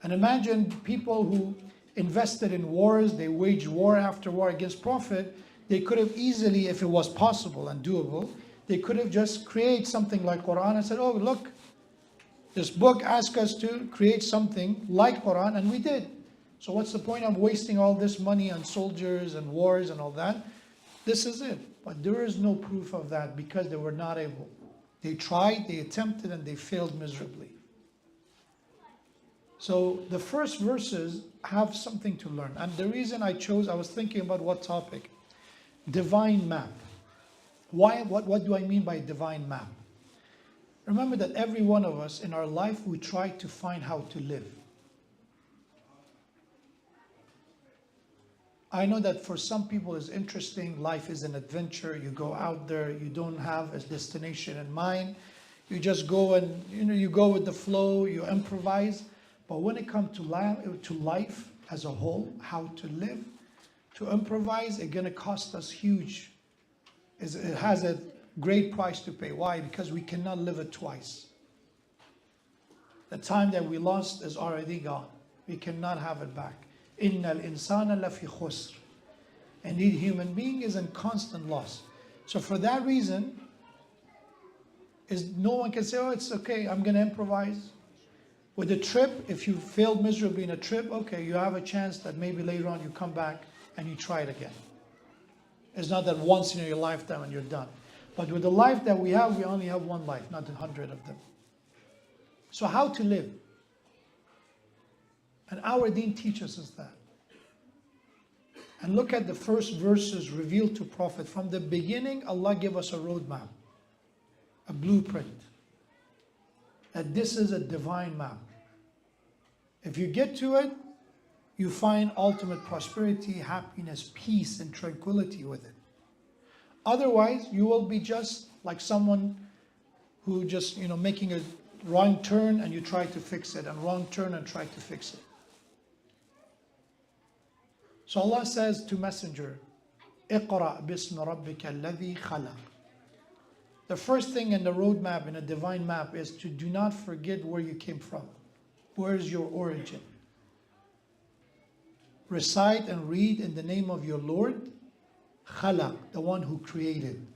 And imagine people who invested in wars, they waged war after war against Prophet. They could have easily, if it was possible and doable, they could have just created something like Quran and said, oh, look, this book asked us to create something like Quran, and we did. So what's the point of wasting all this money on soldiers and wars and all that? This is it. But there is no proof of that because they were not able. They tried, they attempted, and they failed miserably. So the first verses have something to learn. And the reason I was thinking about what topic? Divine map. Why? What do I mean by divine map? Remember that every one of us in our life, we try to find how to live. I know that for some people it's interesting. Life is an adventure. You go out there, you don't have a destination in mind. You just go and you go with the flow, you improvise. But when it comes to life as a whole, how to live, to improvise, it's going to cost us huge. It has a great price to pay. Why? Because we cannot live it twice. The time that we lost is already gone. We cannot have it back. إِنَّ الْإِنسَانَ لَفِي خُسْرٍ. Indeed, human being is in constant loss. So for that reason, no one can say, oh, it's okay, I'm going to improvise. With a trip, if you failed miserably in a trip, okay, you have a chance that maybe later on you come back and you try it again. It's not that once in your lifetime and you're done. But with the life that we have, we only have one life, not 100 of them. So how to live? And our deen teaches us that. And look at the first verses revealed to Prophet. From the beginning, Allah gave us a roadmap, a blueprint. That this is a divine map. If you get to it, you find ultimate prosperity, happiness, peace, and tranquility with it. Otherwise, you will be just like someone who just, making a wrong turn and you try to fix it, and wrong turn and try to fix it. So Allah says to Messenger, اقرأ باسم ربك الذي خلق. The first thing in the roadmap, in a divine map, is to do not forget where you came from. Where is your origin? Recite and read in the name of your Lord, Khalaq, the one who created.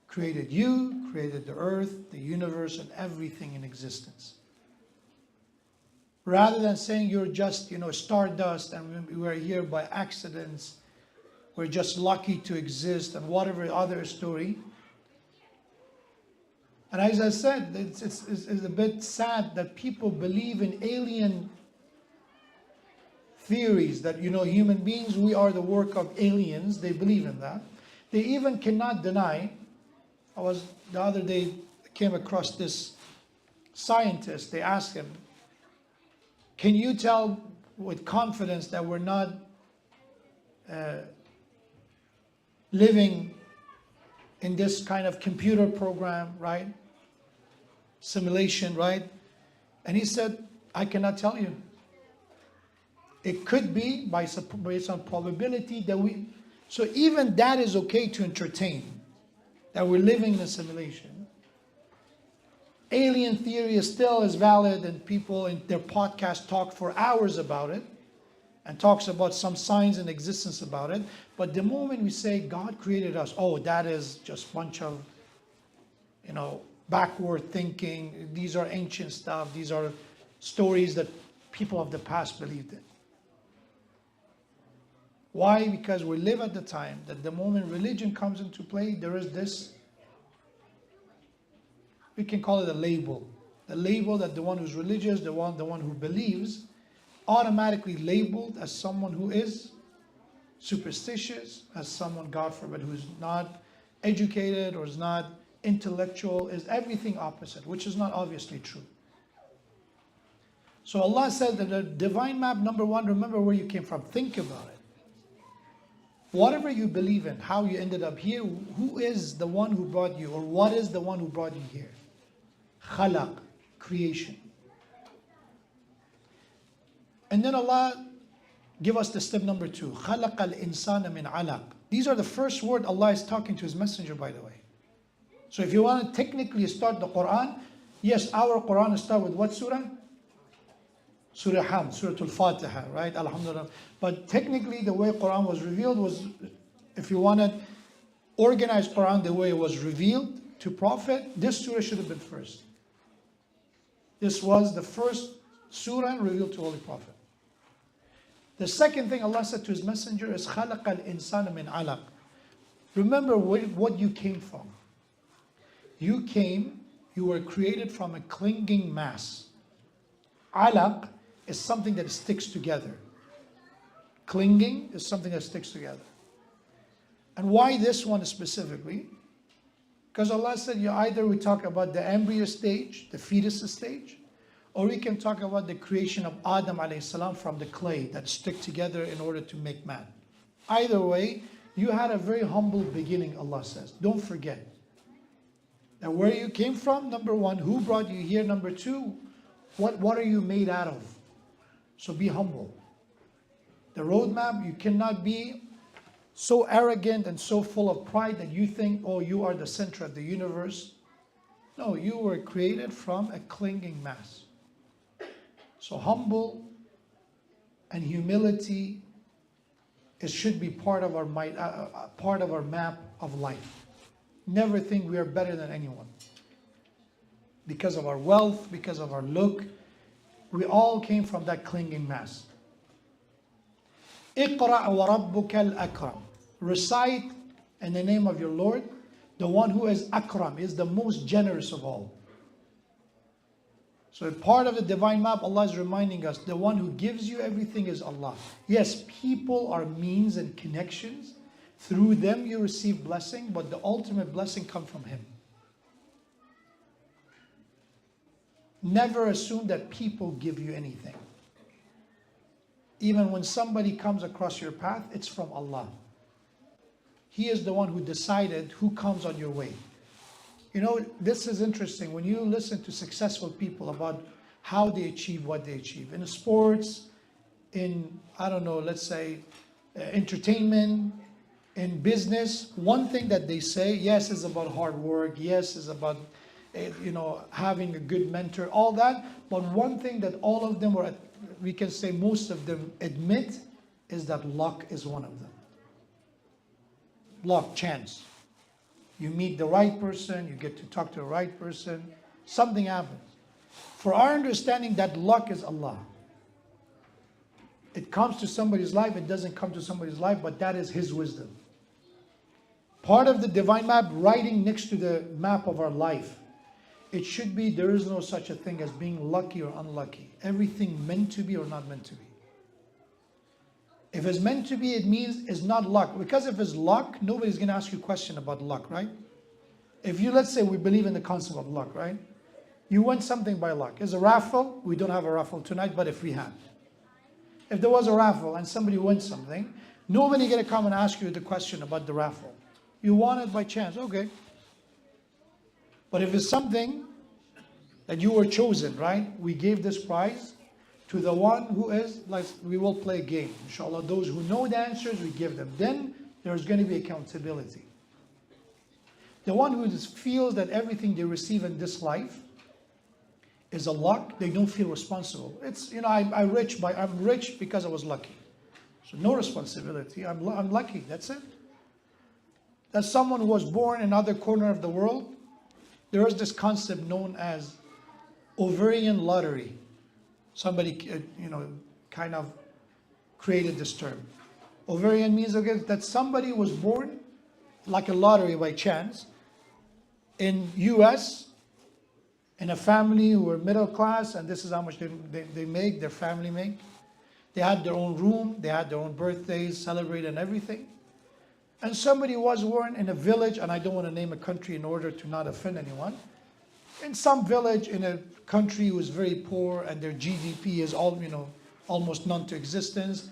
Created you, created the earth, the universe, and everything in existence. Rather than saying you're just, stardust and we are here by accidents, we're just lucky to exist and whatever other story. And as I said, it's a bit sad that people believe in alien theories that, human beings, we are the work of aliens. They believe in that. They even cannot deny. The other day, came across this scientist. They asked him, can you tell with confidence that we're not living in this kind of computer program, right? Simulation, right? And he said, I cannot tell you. It could be based on probability that so even that is okay to entertain, that we're living in a simulation. Alien theory is still as valid, and people in their podcast talk for hours about it and talks about some signs and existence about it. But the moment we say God created us, that is just a bunch of, backward thinking. These are ancient stuff. These are stories that people of the past believed in. Why? Because we live at the time that the moment religion comes into play, there is this, we can call it a label. The label that the one who's religious, the one who believes, automatically labeled as someone who is superstitious, as someone, God forbid, who is not educated or is not intellectual, is everything opposite, which is not obviously true. So Allah said that the divine map, number one, remember where you came from. Think about it. Whatever you believe in, how you ended up here, who is the one who brought you, or what is the one who brought you here? Khalaq, creation. And then Allah give us the step number two. خَلَقَ الْإِنسَانَ مِنْ عَلَقٍ. These are the first word Allah is talking to His Messenger, by the way. So if you want to technically start the Quran, yes, our Quran starts with what surah? Surah Hamd, Surah Al-Fatiha, right? Alhamdulillah. But technically the way Quran was revealed was, if you want to organize Quran the way it was revealed to Prophet, this surah should have been first. This was the first surah revealed to Holy Prophet. The second thing Allah said to His Messenger is خَلَقَ الْإِنسَانَ مِنْ عَلَقٍ. Remember what you came from. You were created from a clinging mass. Alaq is something that sticks together. Clinging is something that sticks together. And why this one specifically? Because Allah said, either we talk about the embryo stage, the fetus stage, or we can talk about the creation of Adam alayhi salam from the clay that stick together in order to make man. Either way, you had a very humble beginning, Allah says. Don't forget that where you came from, number one, who brought you here, number two, what are you made out of? So be humble. The roadmap, you cannot be so arrogant and so full of pride that you think, you are the center of the universe. No, you were created from a clinging mass. So humble and humility, it should be part of our map of life. Never think we are better than anyone. Because of our wealth, because of our look, we all came from that clinging mass. اقرأ وربك الأكرم. Recite in the name of your Lord, the one who is Akram, is the most generous of all. So part of the divine map, Allah is reminding us, the one who gives you everything is Allah. Yes, people are means and connections. Through them you receive blessing, but the ultimate blessing comes from Him. Never assume that people give you anything. Even when somebody comes across your path, it's from Allah. He is the one who decided who comes on your way. This is interesting. When you listen to successful people about how they achieve what they achieve. In sports, let's say, entertainment, in business, one thing that they say, yes, is about hard work, yes, is about having a good mentor, all that. But one thing that all of them, or we can say most of them admit, is that luck is one of them. Luck, chance. You meet the right person, you get to talk to the right person, something happens. For our understanding, that luck is Allah. It comes to somebody's life, it doesn't come to somebody's life, but that is His wisdom. Part of the divine map, writing next to the map of our life, it should be there is no such a thing as being lucky or unlucky. Everything meant to be or not meant to be. If it's meant to be, it means it's not luck. Because if it's luck, nobody's going to ask you a question about luck, right? If you, let's say we believe in the concept of luck, right? You win something by luck. It's a raffle. We don't have a raffle tonight, but if we had. If there was a raffle and somebody wins something, nobody's going to come and ask you the question about the raffle. You won it by chance, okay. But if it's something that you were chosen, right? We gave this prize to the one who is, like, we will play a game. Inshallah, those who know the answers, we give them. Then there's going to be accountability. The one who just feels that everything they receive in this life is a luck, they don't feel responsible. It's, I'm rich because I was lucky. So no responsibility, I'm lucky, that's it. As someone who was born in another corner of the world, there is this concept known as ovarian lottery. Somebody, kind of created this term. Ovarian means that somebody was born like a lottery by chance in US, in a family who were middle class, and this is how much they make, their family make. They had their own room, they had their own birthdays, celebrated and everything. And somebody was born in a village, and I don't want to name a country in order to not offend anyone, in some village in a country who is very poor and their GDP is almost none to existence,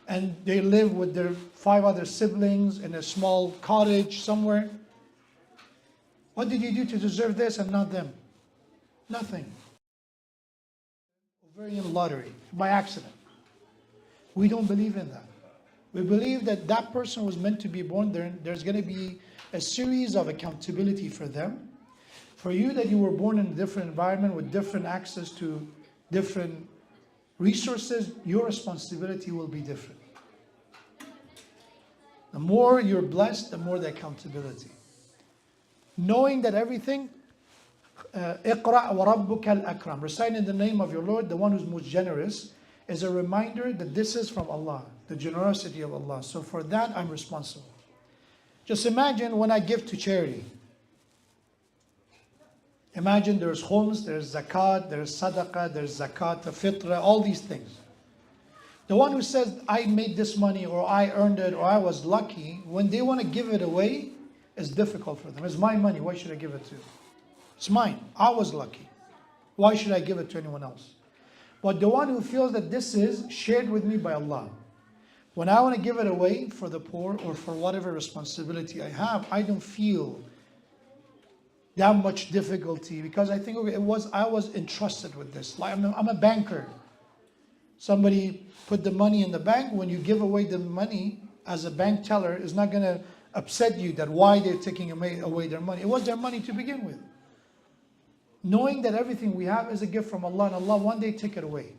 and they live with their 5 other siblings in a small cottage somewhere. What did you do to deserve this and not them? Nothing. Ovarian lottery, by accident. We don't believe in that. We believe that that person was meant to be born there. There's going to be a series of accountability for them. For you, that you were born in a different environment with different access to different resources, your responsibility will be different. The more you're blessed, the more the accountability. Knowing that everything, اقرأ وربك الأكرم, recite in the name of your Lord, the one who's most generous, is a reminder that this is from Allah, the generosity of Allah. So for that, I'm responsible. Just imagine when I give to charity. Imagine there's khums, there's zakat, there's sadaqah, there's zakat, fitra, all these things. The one who says, I made this money, or I earned it, or I was lucky, when they want to give it away, it's difficult for them. It's my money, why should I give it to you? It's mine, I was lucky. Why should I give it to anyone else? But the one who feels that this is shared with me by Allah, when I want to give it away for the poor or for whatever responsibility I have, I don't feel that much difficulty, because I think I was entrusted with this. Like I'm a banker. Somebody put the money in the bank. When you give away the money as a bank teller, it's not going to upset you that why they're taking away their money. It was their money to begin with. Knowing that everything we have is a gift from Allah, and Allah one day take it away,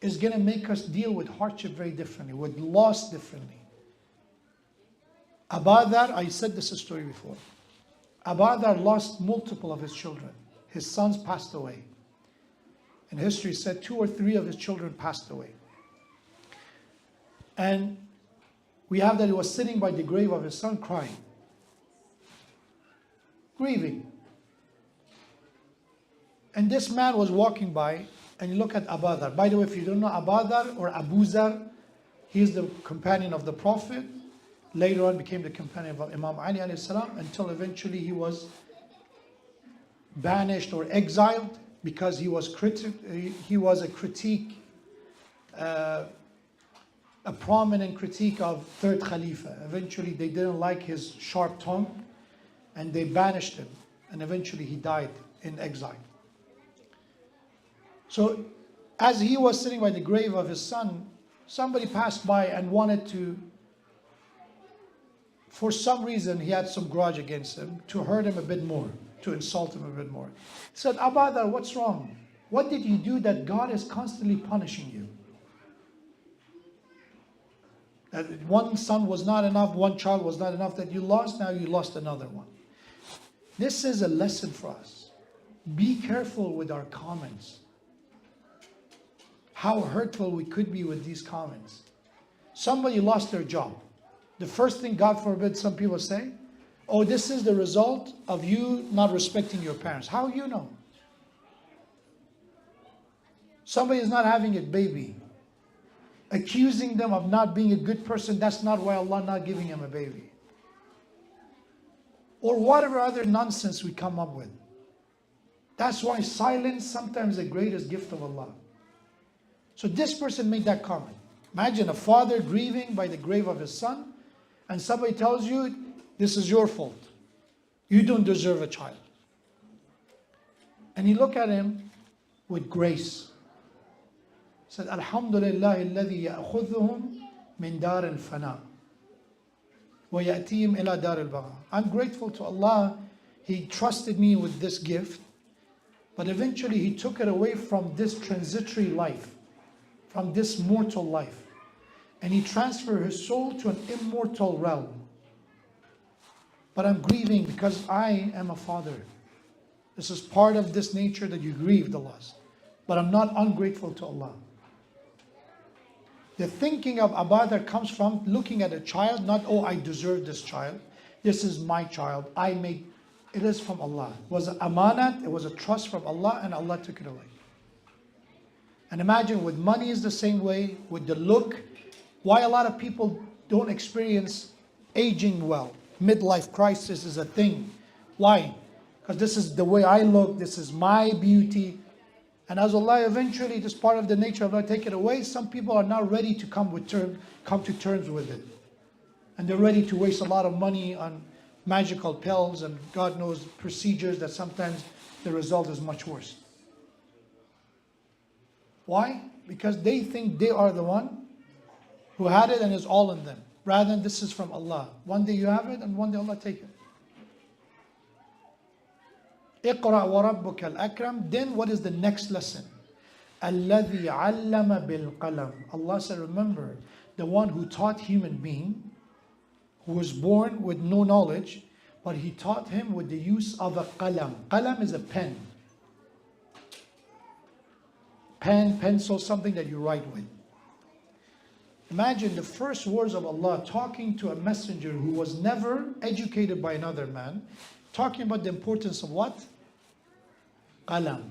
is going to make us deal with hardship very differently, with loss differently. Abadar, I said this story before. Abadar lost multiple of his children. His sons passed away. And history said 2 or 3 of his children passed away. And we have that he was sitting by the grave of his son crying, grieving. And this man was walking by, and you look at Abadar. By the way, if you don't know Abadar or Abu Zar, he is the companion of the Prophet. Later on became the companion of Imam Ali alayhi salam, until eventually he was banished or exiled because he was a critique, a prominent critique of 3rd Khalifa. Eventually they didn't like his sharp tongue and they banished him, and eventually he died in exile. So as he was sitting by the grave of his son, Somebody passed by and wanted to, for some reason, he had some grudge against him, to hurt him a bit more, to insult him a bit more. He said, Abada, what's wrong? What did you do that God is constantly punishing you? That one son was not enough, one child was not enough that you lost, now you lost another one. This is a lesson for us. Be careful with our comments. How hurtful we could be with these comments. Somebody lost their job. The first thing, God forbid, some people say, oh, this is the result of you not respecting your parents. How you know? Somebody is not having a baby. Accusing them of not being a good person, that's not why Allah not giving him a baby. Or whatever other nonsense we come up with. That's why silence sometimes is the greatest gift of Allah. So this person made that comment. Imagine a father grieving by the grave of his son, and somebody tells you, this is your fault. You don't deserve a child. And you look at him with grace. He said, Alhamdulillah alladhi ya'khudhuhum min dar al-fana wa ya'tihim ila dar al-baqa. I'm grateful to Allah. He trusted me with this gift, but eventually He took it away from this transitory life, from this mortal life, and He transferred His soul to an immortal realm. But I'm grieving because I am a father. This is part of this nature that you grieve the loss. But I'm not ungrateful to Allah. The thinking of ibadah comes from looking at a child, not, oh, I deserve this child. This is my child. It is from Allah. It was an amanat, it was a trust from Allah, and Allah took it away. And imagine with money is the same way, with the look. Why a lot of people don't experience aging well. Midlife crisis is a thing. Why? Because this is the way I look, this is my beauty. And as Allah eventually, this part of the nature of Allah, take it away, some people are not ready to come to terms with it. And they're ready to waste a lot of money on magical pills and God knows procedures that sometimes the result is much worse. Why? Because they think they are the one who had it and it's all in them. Rather than this is from Allah. One day you have it and one day Allah take it. اقرأ وربك الأكرم. Then what is the next lesson? الذي علم بالقلم. Allah said, remember, the one who taught human being, who was born with no knowledge, but He taught him with the use of a qalam. Qalam is a pen. Pen, pencil, something that you write with. Imagine the first words of Allah talking to a messenger who was never educated by another man, talking about the importance of what? Qalam.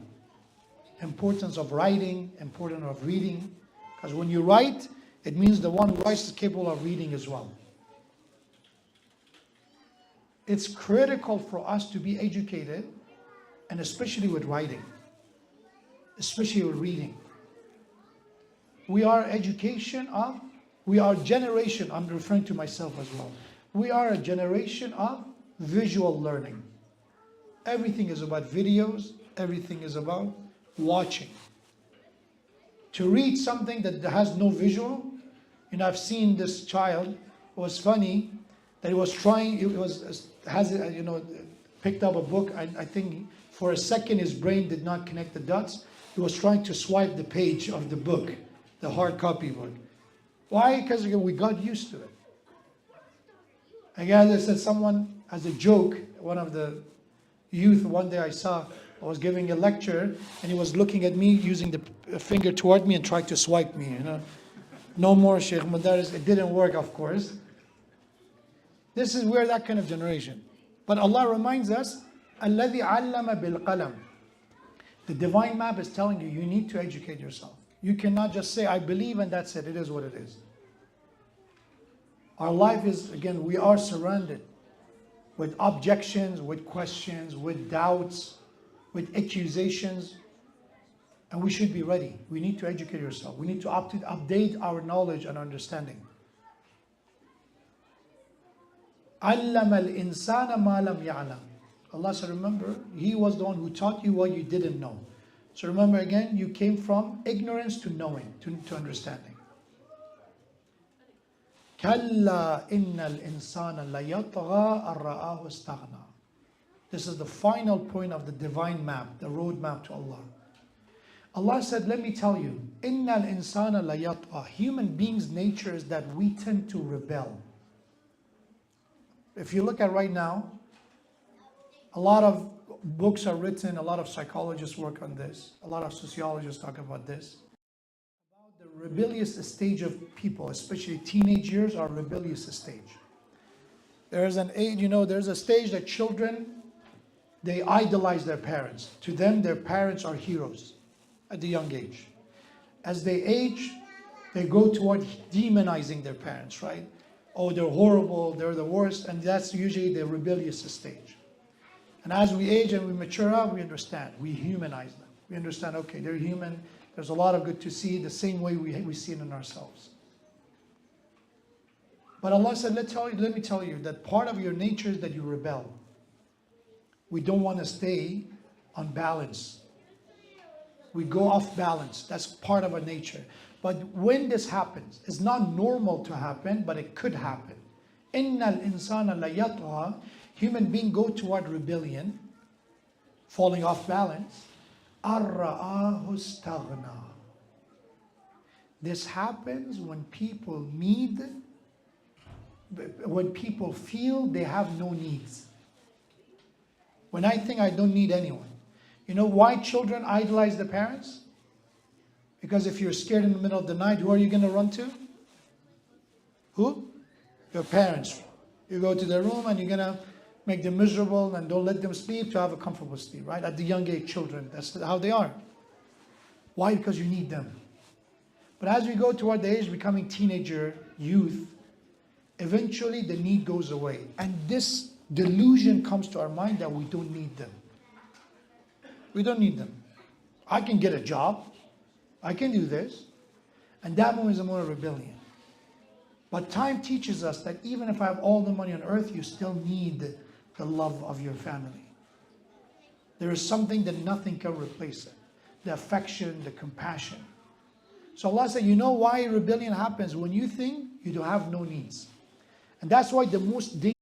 Importance of writing, importance of reading. Because when you write, it means the one who writes is capable of reading as well. It's critical for us to be educated, and especially with writing, especially with reading. We are generation, I'm referring to myself as well. We are a generation of visual learning. Everything is about videos, everything is about watching. To read something that has no visual, I've seen this child, it was funny, that he was trying, picked up a book, I think for a second his brain did not connect the dots. He was trying to swipe the page of the book, the hard copy book. Why? Because we got used to it. Again, I said someone, as a joke, one of the youth one day I was giving a lecture and he was looking at me using the finger toward me and tried to swipe me, No more Sheikh Madaris. It didn't work, of course. We're that kind of generation. But Allah reminds us, الَّذِي عَلَّمَ بِالْقَلَمِ. The divine map is telling you, you need to educate yourself. You cannot just say, I believe and that's it. It is what it is. Our life is, again, we are surrounded with objections, with questions, with doubts, with accusations. And we should be ready. We need to educate ourselves. We need to update our knowledge and understanding. عَلَّمَ الْإِنسَانَ مَا لَمْ يَعْلَمْ. Allah said, remember, He was the one who taught you what you didn't know. So remember again, you came from ignorance to knowing, to understanding. كلا إن الإنسان ليطغى أن رآه استغنى. This is the final point of the divine map, the road map to Allah. Allah said, let me tell you, إن الإنسان ليطغى. Human beings' nature is that we tend to rebel. If you look at right now, a lot of books are written, a lot of psychologists work on this, a lot of sociologists talk about this. About the rebellious stage of people, especially teenage years are rebellious stage. There's an age, there's a stage that children, they idolize their parents. To them, their parents are heroes at the young age. As they age, they go toward demonizing their parents, right? Oh, they're horrible, they're the worst, and that's usually the rebellious stage. And as we age and we mature up, we understand, we humanize them. We understand, okay, they're human, there's a lot of good to see, the same way we see it in ourselves. But Allah said, let me tell you that part of your nature is that you rebel. We don't want to stay on balance. We go off balance. That's part of our nature. But when this happens, it's not normal to happen, but it could happen. Innal insana layatgha. Human beings go toward rebellion, falling off balance. Ar-ra'ahu istaghna. This happens when people feel they have no needs. When I think I don't need anyone. You know why children idolize their parents? Because if you're scared in the middle of the night, who are you going to run to? Who? Your parents. You go to their room and you're going to make them miserable and don't let them sleep to have a comfortable sleep, right? At the young age, children, that's how they are. Why? Because you need them. But as we go toward the age becoming teenager, youth, eventually the need goes away. And this delusion comes to our mind that we don't need them. We don't need them. I can get a job. I can do this. And that moment is a moment of rebellion. But time teaches us that even if I have all the money on earth, you still need the love of your family. There is something that nothing can replace it. The affection, the compassion. So Allah said, you know why rebellion happens? When you think you don't have no needs. And that's why the most dangerous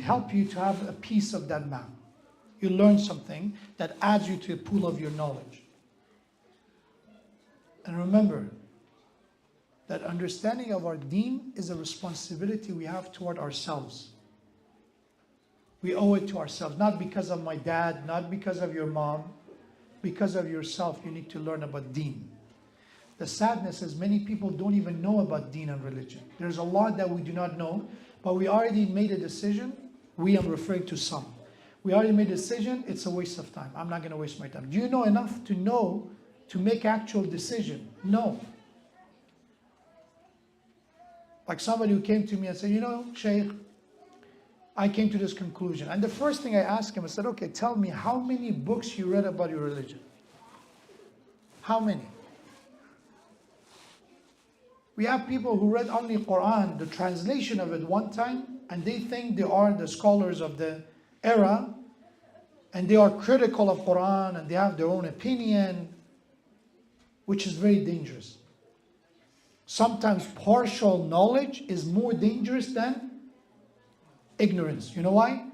help you to have a piece of that map. You learn something that adds you to a pool of your knowledge. And remember that understanding of our deen is a responsibility we have toward ourselves. We owe it to ourselves, not because of my dad, not because of your mom, because of yourself. You need to learn about deen. The sadness is many people don't even know about deen and religion. There's a lot that we do not know, but we already made a decision. We are referring to some. We already made a decision, it's a waste of time. I'm not going to waste my time. Do you know enough to make actual decision? No. Like somebody who came to me and said, you know, Shaykh, I came to this conclusion. And the first thing I asked him, I said, okay, tell me how many books you read about your religion? How many? We have people who read only Quran, the translation of it one time, and they think they are the scholars of the era, and they are critical of Quran, and they have their own opinion, which is very dangerous. Sometimes partial knowledge is more dangerous than ignorance. You know why?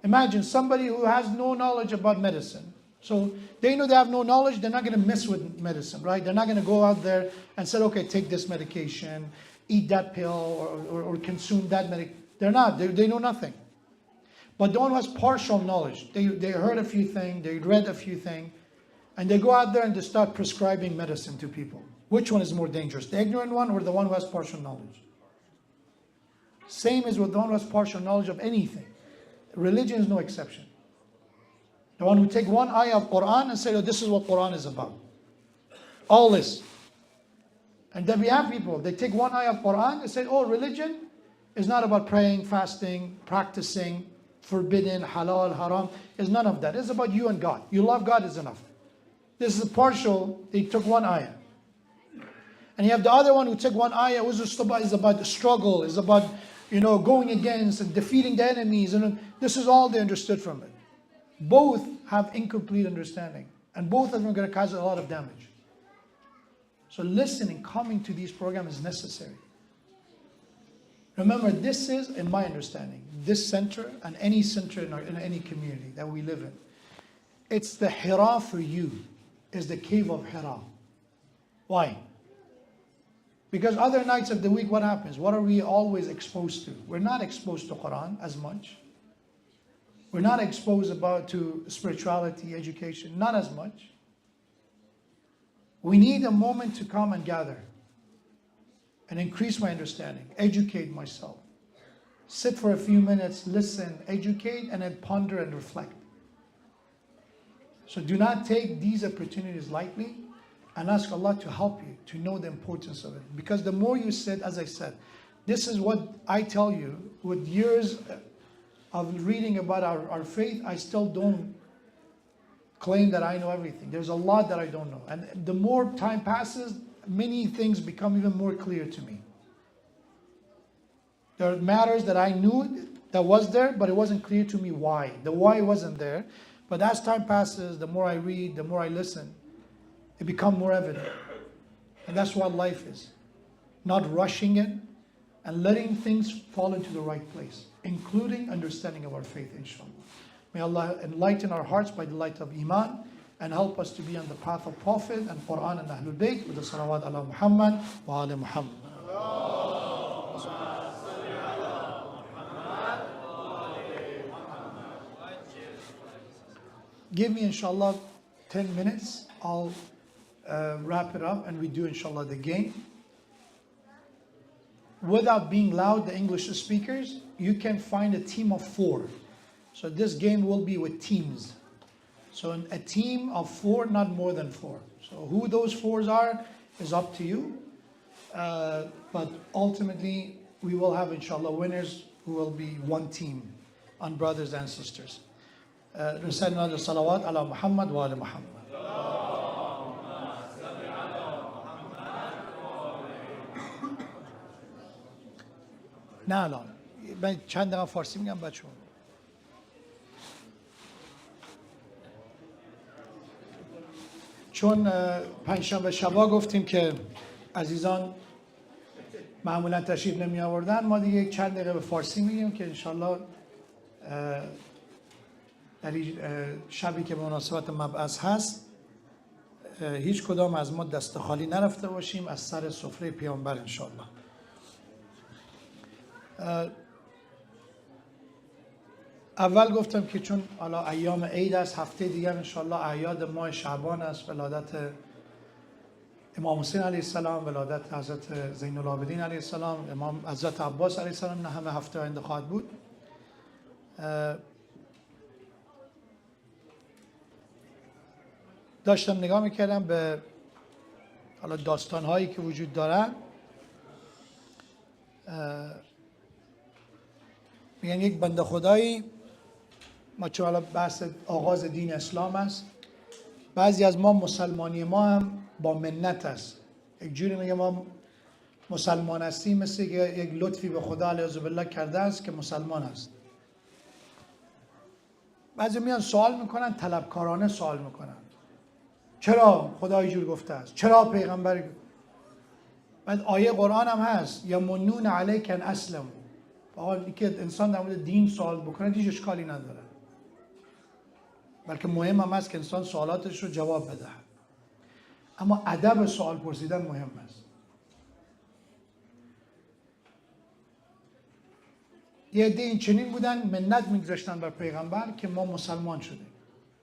Imagine somebody who has no knowledge about medicine. So they know they have no knowledge, they're not going to mess with medicine, right? They're not going to go out there and say, okay, take this medication, eat that pill, or consume that medication. They're not. They know nothing. But the one who has partial knowledge, they heard a few things, they read a few things, and they go out there and they start prescribing medicine to people. Which one is more dangerous, the ignorant one or the one who has partial knowledge? Same as with the one who has partial knowledge of anything. Religion is no exception. The one who take one ayah of Quran and say, oh, this is what Quran is about. All this. And then we have people, they take one ayah of Quran and say, oh, religion is not about praying, fasting, practicing, forbidden, halal, haram. It's none of that. It's about you and God. You love God is enough. This is a partial, they took one ayah. And you have the other one who took one ayah, is about the struggle, is about, going against and defeating the enemies. And this is all they understood from it. Both have incomplete understanding. And both of them are going to cause a lot of damage. So listening, coming to these programs is necessary. Remember, this is, in my understanding, this center and any center in any community that we live in, it's the Hira for you, is the cave of Hira. Why? Because other nights of the week, what happens? What are we always exposed to? We're not exposed to Quran as much. We're not exposed to spirituality, education, not as much. We need a moment to come and gather and increase my understanding, educate myself. Sit for a few minutes, listen, educate, and then ponder and reflect. So do not take these opportunities lightly and ask Allah to help you to know the importance of it. Because the more you sit, as I said, this is what I tell you, with years of reading about our faith, I still don't claim that I know everything. There's a lot that I don't know. And the more time passes, many things become even more clear to me. There are matters that I knew that was there, but it wasn't clear to me why. The why wasn't there. But as time passes, the more I read, the more I listen, it becomes more evident. And that's what life is. Not rushing it and letting things fall into the right place, including understanding of our faith, inshallah. May Allah enlighten our hearts by the light of Iman and help us to be on the path of Prophet and Quran and Ahlul Bayt with the salawat ala Muhammad wa ala Muhammad. Give me, inshallah, 10 minutes. I'll wrap it up and we do, inshallah, the game. Without being loud, the English speakers, you can find a team of 4. So this game will be with teams. So a team of 4, not more than 4. So who those 4s are is up to you. But ultimately, we will have, inshallah, winners who will be one team on brothers and sisters. Recite another salawat ala Muhammad wa ala Muhammad. نه الان من چند دقیقه فارسی میگم بچه‌ها. چون پنجشنبه شبا گفتیم که عزیزان معمولا تشریف نمی آوردن، ما دیگه چند دقیقه به فارسی میگیم که انشالله در شبی که به مناسبت مبعث هست هیچ کدام از ما دست خالی نرفته باشیم از سر سفره پیامبر انشالله. اول گفتم که چون حالا ایام عید است، هفته دیگر انشالله اعیاد ماه شعبان است، ولادت امام حسین علیه السلام، ولادت حضرت زین العابدین علیه السلام، امام حضرت عباس علیه السلام، نه همه هفته آینده خواهد بود. داشتم نگاه میکردم به حالا داستانهایی که وجود دارن. میگن یک بنده خدایی، ما چون حالا بحث آغاز دین اسلام است، بعضی از ما مسلمانی ما هم با منت است. یک جوری میگه ما مسلمان هستیم مثل که یک لطفی به خدا علیه بالله کرده است که مسلمان است. بعضی میان سوال میکنن، طلبکارانه سوال میکنن، چرا خدا اینجور گفته است؟ چرا پیغمبر؟ بعد آیه قرآن هم هست، یا منون علیک ان اسلم. آقا که انسان در مورد دین سوال بکنه هیچ اشکالی نداره، بلکه مهم هم است که انسان سوالاتش رو جواب بده. اما ادب سوال پرسیدن مهم است. یه عده این چنین بودن منت میگذاشتن بر پیغمبر که ما مسلمان شدیم.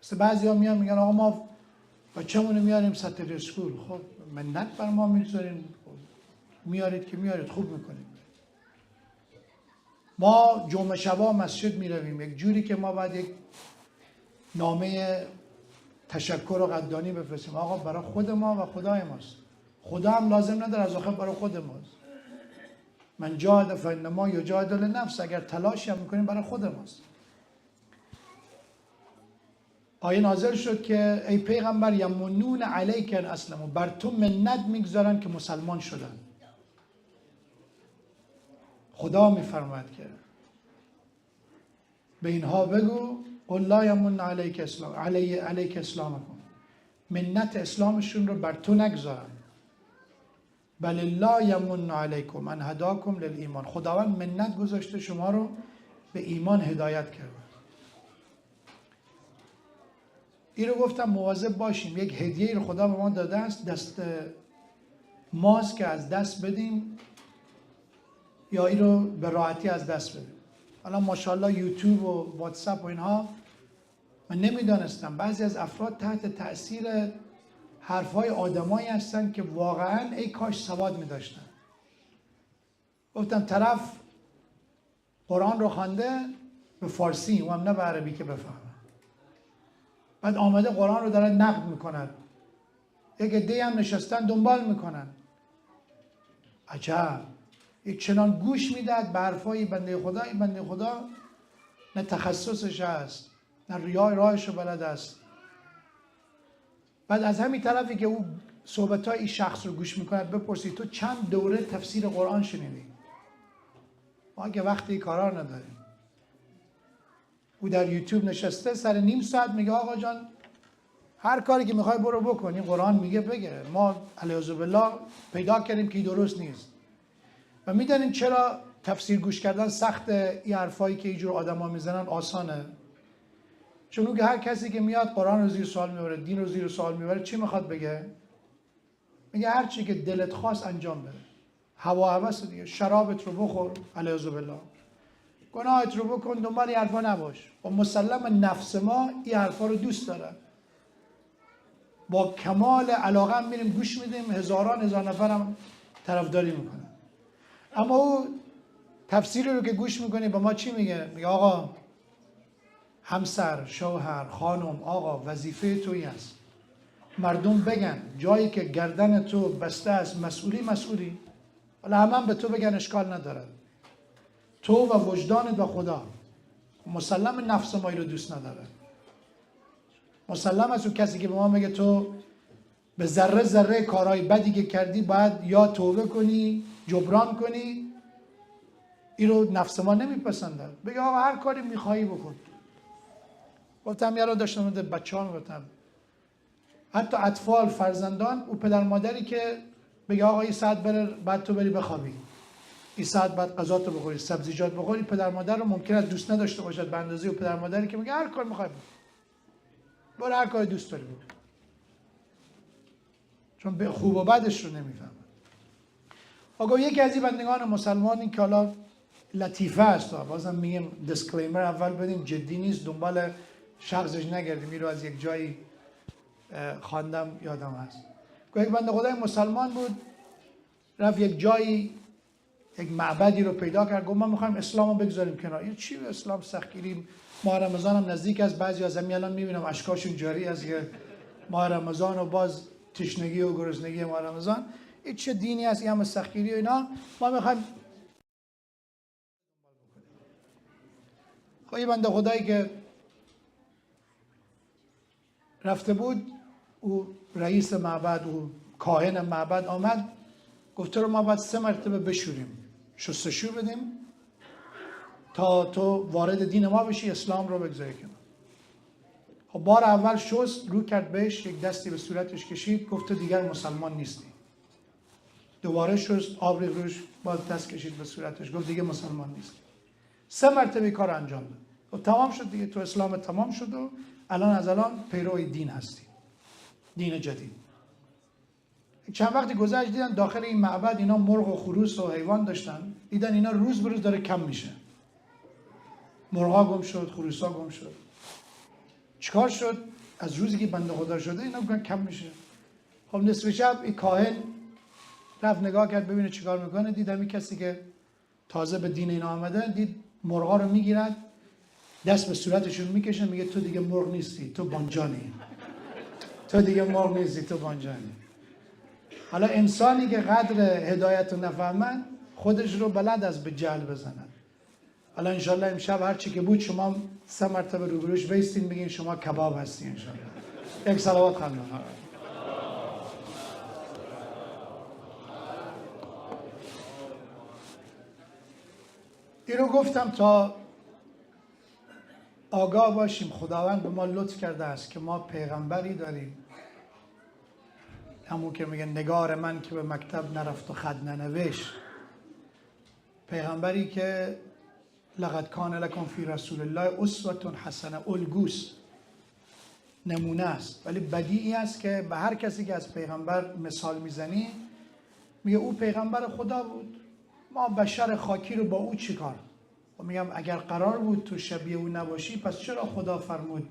مثل بعضیا میان میگن آقا ما بچه‌مون میاریم سطح اسکول. خب منت بر ما میذارین، میارید که میارید، خوب میکنید. ما جمعه شبا مسجد میرویم یک جوری که ما باید یک نامه تشکر و قدردانی بفرستیم. آقا برای خود ما و خدای ماست. خدا هم لازم نداره، از آخر برای خود ماست. من جاهد فانما یجاهد لنفس، اگر تلاشی هم میکنیم برای خود ماست. آیه نازل شد که ای پیغمبر یمنون علیک ان اسلموا، بر تو منت میگذارن که مسلمان شدن. خدا میفرماید که به اینها بگو قل لا یمن علیک اسلام علیک اسلامکم، منت اسلامشون رو بر تو نگذارن. بل الله یمن علیکم ان هداکم للایمان، خداوند منت گذاشته شما رو به ایمان هدایت کرده. این رو گفتم مواظب باشیم، یک هدیه رو خدا به ما داده است، دست ماست که از دست بدیم یا این رو به راحتی از دست بدیم. حالا ماشاءالله یوتیوب و واتساپ و اینها، من نمیدانستم بعضی از افراد تحت تأثیر حرفهای آدمایی هستن که واقعا ای کاش سواد می‌داشتن. گفتم طرف قرآن رو خوانده به فارسی و هم نه به عربی که بفهمه، بعد آمده قرآن رو داره نقد میکنن، یک عده هم نشستن دنبال میکنن. عجب، یک چنان گوش میداد به حرفای بنده خدا. این بنده خدا نه تخصصش هست نه راهش رو بلد است. بعد از همین طرفی که او صحبتای این شخص رو گوش میکنه بپرسید تو چند دوره تفسیر قرآن شنیدی؟ ما که وقتی کارا نداریم. او در یوتیوب نشسته سر نیم ساعت میگه آقا جان هر کاری که میخوای برو بکنی، قرآن میگه بگه. ما علیاذ بالله پیدا کردیم که درست نیست. و میدونین چرا تفسیر گوش کردن سخت؟ این حرفایی که اینجور آدما میزنن آسانه. چون که هر کسی که میاد قرآن رو زیر سوال میبره، دین رو زیر سوال میبره، چی میخواد بگه؟ میگه هر چی که دلت خواست انجام بده. هوا هوس دیگه، شرابت رو بخور علیاذ بالله، گناهت رو بکن، دنبال این حرفا نباش. و مسلم نفس ما این حرفا رو دوست داره. با کمال علاقه هم میریم گوش میدیم، هزار نفر هم طرفداری میکنه. اما او تفسیری رو که گوش میکنی به ما چی میگه؟ میگه آقا همسر، شوهر، خانم، آقا وظیفه تویی است مردم بگن جایی که گردن تو بسته است مسئولی. حالا هم به تو بگن اشکال نداره، تو و وجدانت و خدا. مسلم نفس ما رو دوست نداره. مسلم است اون کسی که به ما میگه تو به ذره ذره کارهای بدی که کردی باید یا توبه کنی، جبران کنی. این رو نفس ما نمیپسنده. بگه آقا هر کاری میخوایی بکن. گفتم یارو داشتم بچه‌ها میگفتم حتی اطفال، فرزندان، او پدر مادری که بگه آقا این ساعت بره بعد تو بری بخوابی، این ساعت بعد غذا تو بخوری، سبزیجات بخوری، پدر مادر رو ممکن است دوست نداشته باشد به اندازه او پدر مادری که میگه هر کار میخوای بکن، برو هر کاری دوست داری بکن. چون به خوب و بدش رو نمیفهمه. آقا یکی از این بندگان مسلمان این که حالا لطیفه است، بازم میگم دیسکلیمر اول بدیم، جدی نیست، دنبال شخصش نگردیم. این رو از یک جایی خواندم یادم هست. یک بنده خدای مسلمان بود، رفت یک جایی یک معبدی رو پیدا کرد، گفت ما میخوایم اسلام رو بگذاریم کنار. یه چی اسلام سختگیری، ماه رمضان هم نزدیک است، بعضی از همین الان میبینم اشکاشون جاری است که ماه رمضان و باز تشنگی و گرسنگی ماه رمضان، این چه دینی است این هم سختگیری و اینا. ما میخوایم خب یه بنده خدایی که رفته بود، او رئیس معبد، او کاهن معبد آمد، گفت رو ما باید 3 مرتبه بشوریم، شستشو بدیم تا تو وارد دین ما بشی، اسلام رو بگذاری کنار. خب بار اول شست، رو کرد بهش، یک دستی به صورتش کشید، گفت تو دیگر مسلمان نیستی. دوباره شست، آب ریخت روش، باز دست کشید به صورتش، گفت دیگه مسلمان نیستی. 3 مرتبه کار انجام داد. خب تمام شد دیگه، تو اسلام تمام شد و الان پیروی دین هستی، دین جدید. چند وقتی گذشت دیدن داخل این معبد اینا مرغ و خروس و حیوان داشتن، دیدن اینا روز به روز داره کم میشه. مرغا گم شد، خروسا گم شد. چیکار شد؟ از روزی که بنده خدا شده اینا بگن کم میشه. خب نصف شب این کاهن رفت نگاه کرد ببینه چیکار میکنه، دید همین کسی که تازه به دین اینا آمده، دید مرغا رو میگیرد، دست به صورتشون میکشن، میگه تو دیگه مرغ نیستی، تو بانجانی. تو دیگه مرغ نیستی، تو بانجانی. حالا انسانی که قدر هدایت رو نفهمن خودش رو بلد از به جهل بزنن. حالا انشالله امشب هر چی که بود شما 3 مرتبه روبروش بیستین بگین شما کباب هستی انشالله. یک صلوات خواندن. این رو گفتم تا آگاه باشیم خداوند به ما لطف کرده است که ما پیغمبری داریم، همون که میگه نگار من که به مکتب نرفت و خط ننوشت، پیغمبری که لقد کان لکم فی رسول الله اسوة حسنه، الگوست، نمونه است. ولی بدیعی است که به هر کسی که از پیغمبر مثال میزنی میگه او پیغمبر خدا بود، ما بشر خاکی رو با او چیکار؟ و میگم اگر قرار بود تو شبیه او نباشی پس چرا خدا فرمود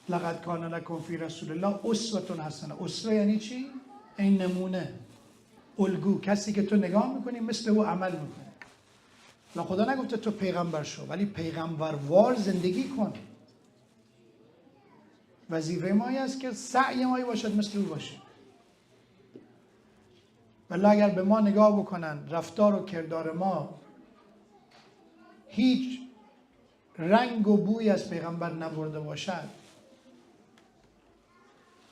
لقد کان لکم فی رسول الله اسوة حسنه؟ اسوه یعنی چی؟ این نمونه، الگو، کسی که تو نگاه میکنی مثل او عمل میکنی. لا خدا نگفته تو پیغمبر شو، ولی پیغمبروار زندگی کن. وظیفه ما است که سعی ما باشد مثل او باشه. ولی اگر به ما نگاه بکنن رفتار و کردار ما هیچ رنگ و بوی از پیغمبر نبرده باشد،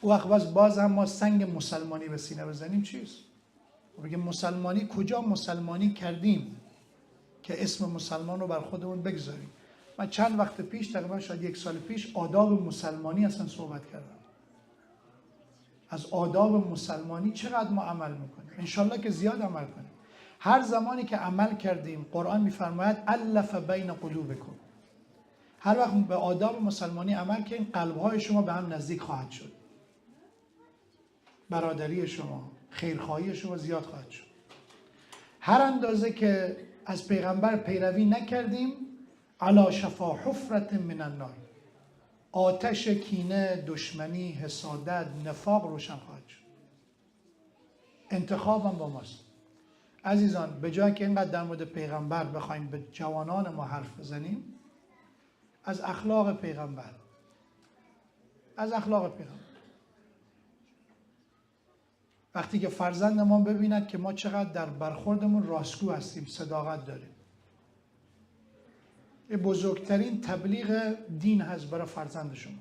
او وقت باز هم ما سنگ مسلمانی به سینه بزنیم چیست؟ بگیم مسلمانی کجا مسلمانی کردیم که اسم مسلمان رو بر خودمون بگذاریم؟ من چند وقت پیش، تقریبا شاید 1 سال پیش، آداب مسلمانی اصلا صحبت کردم. از آداب مسلمانی چقدر ما عمل میکنیم؟ انشالله که زیاد عمل کنیم. هر زمانی که عمل کردیم قرآن میفرماید الف بین قلوبکم. هر وقت به آداب مسلمانی عمل کنیم قلبهای شما به هم نزدیک خواهد شد، برادری شما، خیرخواهی شما زیاد خواهد شد. هر اندازه که از پیغمبر پیروی نکردیم علی شفا حفرة من النار، آتش کینه، دشمنی، حسادت، نفاق روشن خواهد شد. انتخابم با ماست. عزیزان به جای که اینقدر در مورد پیغمبر بخوایم به جوانان ما حرف بزنیم، از اخلاق پیغمبر، از اخلاق پیغمبر. وقتی که فرزند ما ببیند که ما چقدر در برخوردمون راستگو هستیم، صداقت داریم، این بزرگترین تبلیغ دین هست برای فرزند شما.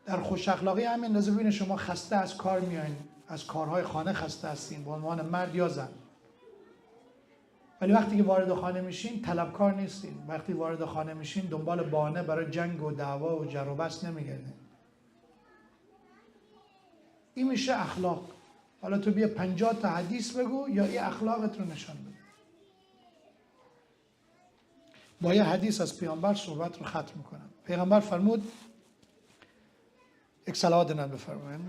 در خوش اخلاقی همین اندازه ببینید شما خسته از کار میایین، از کارهای خانه خسته هستین به عنوان مرد یا زن، ولی وقتی که وارد خانه میشین طلبکار نیستین. وقتی وارد خانه میشین دنبال بهانه برای جنگ و دعوا و جر و بحث نمیگردین. این میشه اخلاق. حالا تو بیا 50 تا حدیث بگو یا این اخلاقت رو نشان بده. با یه حدیث از پیامبر صحبت رو ختم میکنم. پیغمبر فرمود، یک صلوات نام بفرمایید.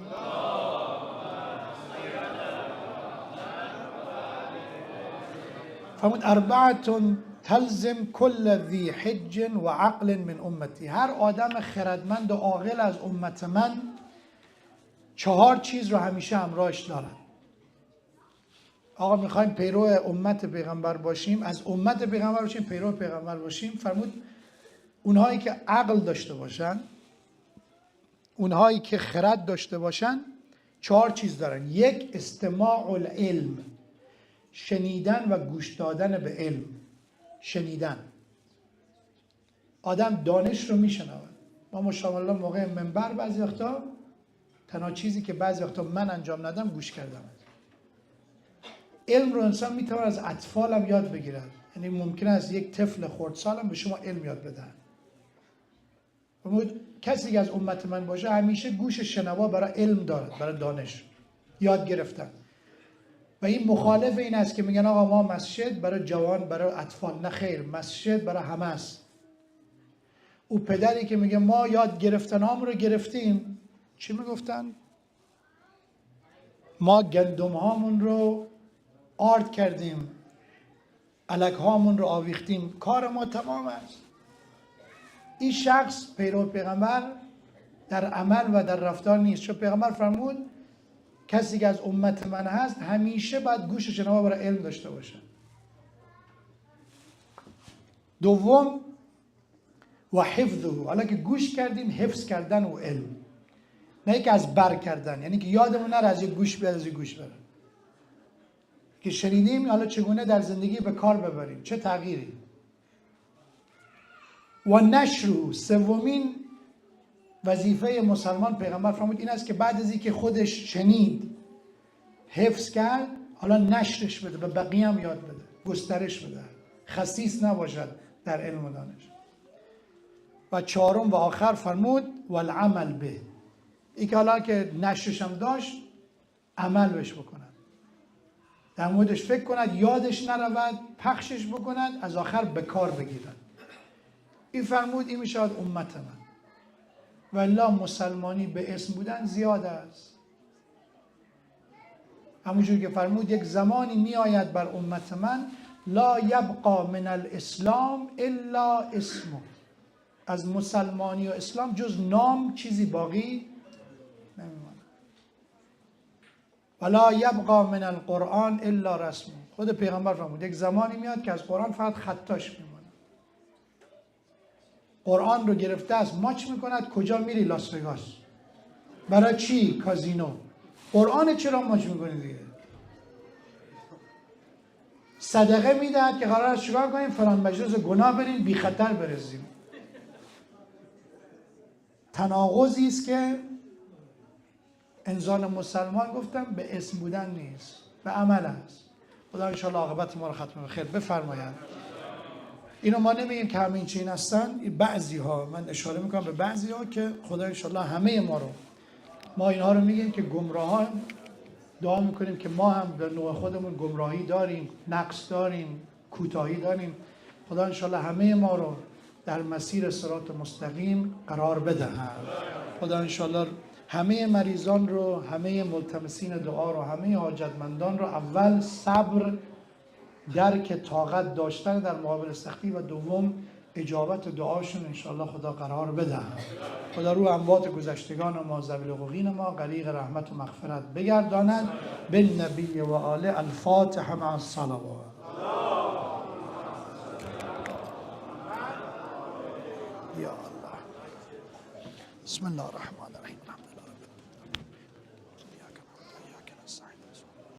فرمود اربعه تلزم کل ذی حج و عقل من امتی. هر آدم خردمند و عاقل از امت من 4 چیز رو همیشه همراهش دارن. آقا میخوایم پیرو امت پیغمبر باشیم، از امت پیغمبر باشیم، پیرو پیغمبر باشیم. فرمود اونهایی که عقل داشته باشن، اونهایی که خرد داشته باشن 4 چیز دارن. 1 استماع العلم، شنیدن و گوش دادن به علم. شنیدن، آدم دانش رو میشنود. ما ماشاءالله موقع منبر بعضی وقتا تنها چیزی که بعضی وقتا من انجام ندم گوش کردم. علم رو انسان میتونه از اطفال هم یاد بگیرد. یعنی ممکنه از یک طفل خردسالم به شما علم یاد بدن. کسی که از امت من باشه همیشه گوش شنوا برای علم دارد، برای دانش یاد گرفتن. و این مخالف این است که میگن آقا ما مسجد برای جوان، برای اطفال. نه خیر، مسجد برای همه است. او پدری که میگه ما یاد گرفتنام رو گرفتیم، چی میگفتن؟ ما گندم هامون رو آرد کردیم، الک هامون رو آویختیم، کار ما تمام است. این شخص پیرو پیغمبر در عمل و در رفتار نیست، چون پیغمبر فرمود کسی که از امت من هست همیشه باید گوش شنوا برای علم داشته باشه. دوم و حفظه، حالا که گوش کردیم حفظ کردن و علم، نه که از بر کردن، یعنی که یادمون نره از یک گوش بیاد از یک گوش بره. که شنیدیم حالا چگونه در زندگی به کار ببریم، چه تغییری. و نشر، سومین وظیفه مسلمان پیغمبر فرمود این است که بعد از اینکه خودش شنید حفظ کرد، حالا نشرش بده، به بقیه هم یاد بده، گسترش بده، خسیس نباشد در علم و دانش. و چهارم و آخر فرمود و العمل به، این که حالا که نشرش هم داشت عمل بهش بکند، در موردش فکر کند، یادش نرود، پخشش بکند، از آخر به کار بگیرد. این فرمود این میشود امت من. والله مسلمانی به اسم بودن زیاد است. همونجور که فرمود یک زمانی می آید بر امت من لا یبقى من الاسلام الا اسمه، از مسلمانی و اسلام جز نام چیزی باقی نمیماند. ولا یبقى من القرآن الا رسمه، خود پیغمبر فرمود یک زمانی میاد که از قرآن فقط خطاش میمونه. قرآن رو گرفته است ماچ میکند، کجا میری؟ لاس وگاس. برای چی؟ کازینو. قرآن چرا ماچ میکنی دیگه؟ صدقه میدهد که قرار است چیکار کنیم؟ فلان مجلس گناه بریم بی خطر برسیم. تناقضی است که انسان مسلمان گفتم به اسم بودن نیست، به عمل است. خدا ان شاءالله عاقبت ما رو ختم خیر بفرماید. اینو ما نمیگیم که همه این چین هستن، بعضی ها، من اشاره میکنم به بعضی ها که خدا ان شاءالله همه ما رو، ما اینها رو میگیم که گمراهان، دعا میکنیم که ما هم در نوع خودمون گمراهی داریم، نقص داریم، کوتاهی داریم. خدا ان شاءالله همه ما رو در مسیر صراط مستقیم قرار بدهد. خدا ان شاءالله همه مریضان رو، همه ملتمسین دعا رو، همه حاجتمندان رو اول صبر، درک طاقت داشتن در مقابل سختی، و دوم اجابت دعاشون انشاءالله خدا قرار بده. خدا رو اموات گذشتگان ما، ذوی الحقوقین ما غریق رحمت و مغفرت بگرداند. بالنبی و آله. الفاتحه مع الصلوات. یا الله. بسم الله الرحمن الرحیم.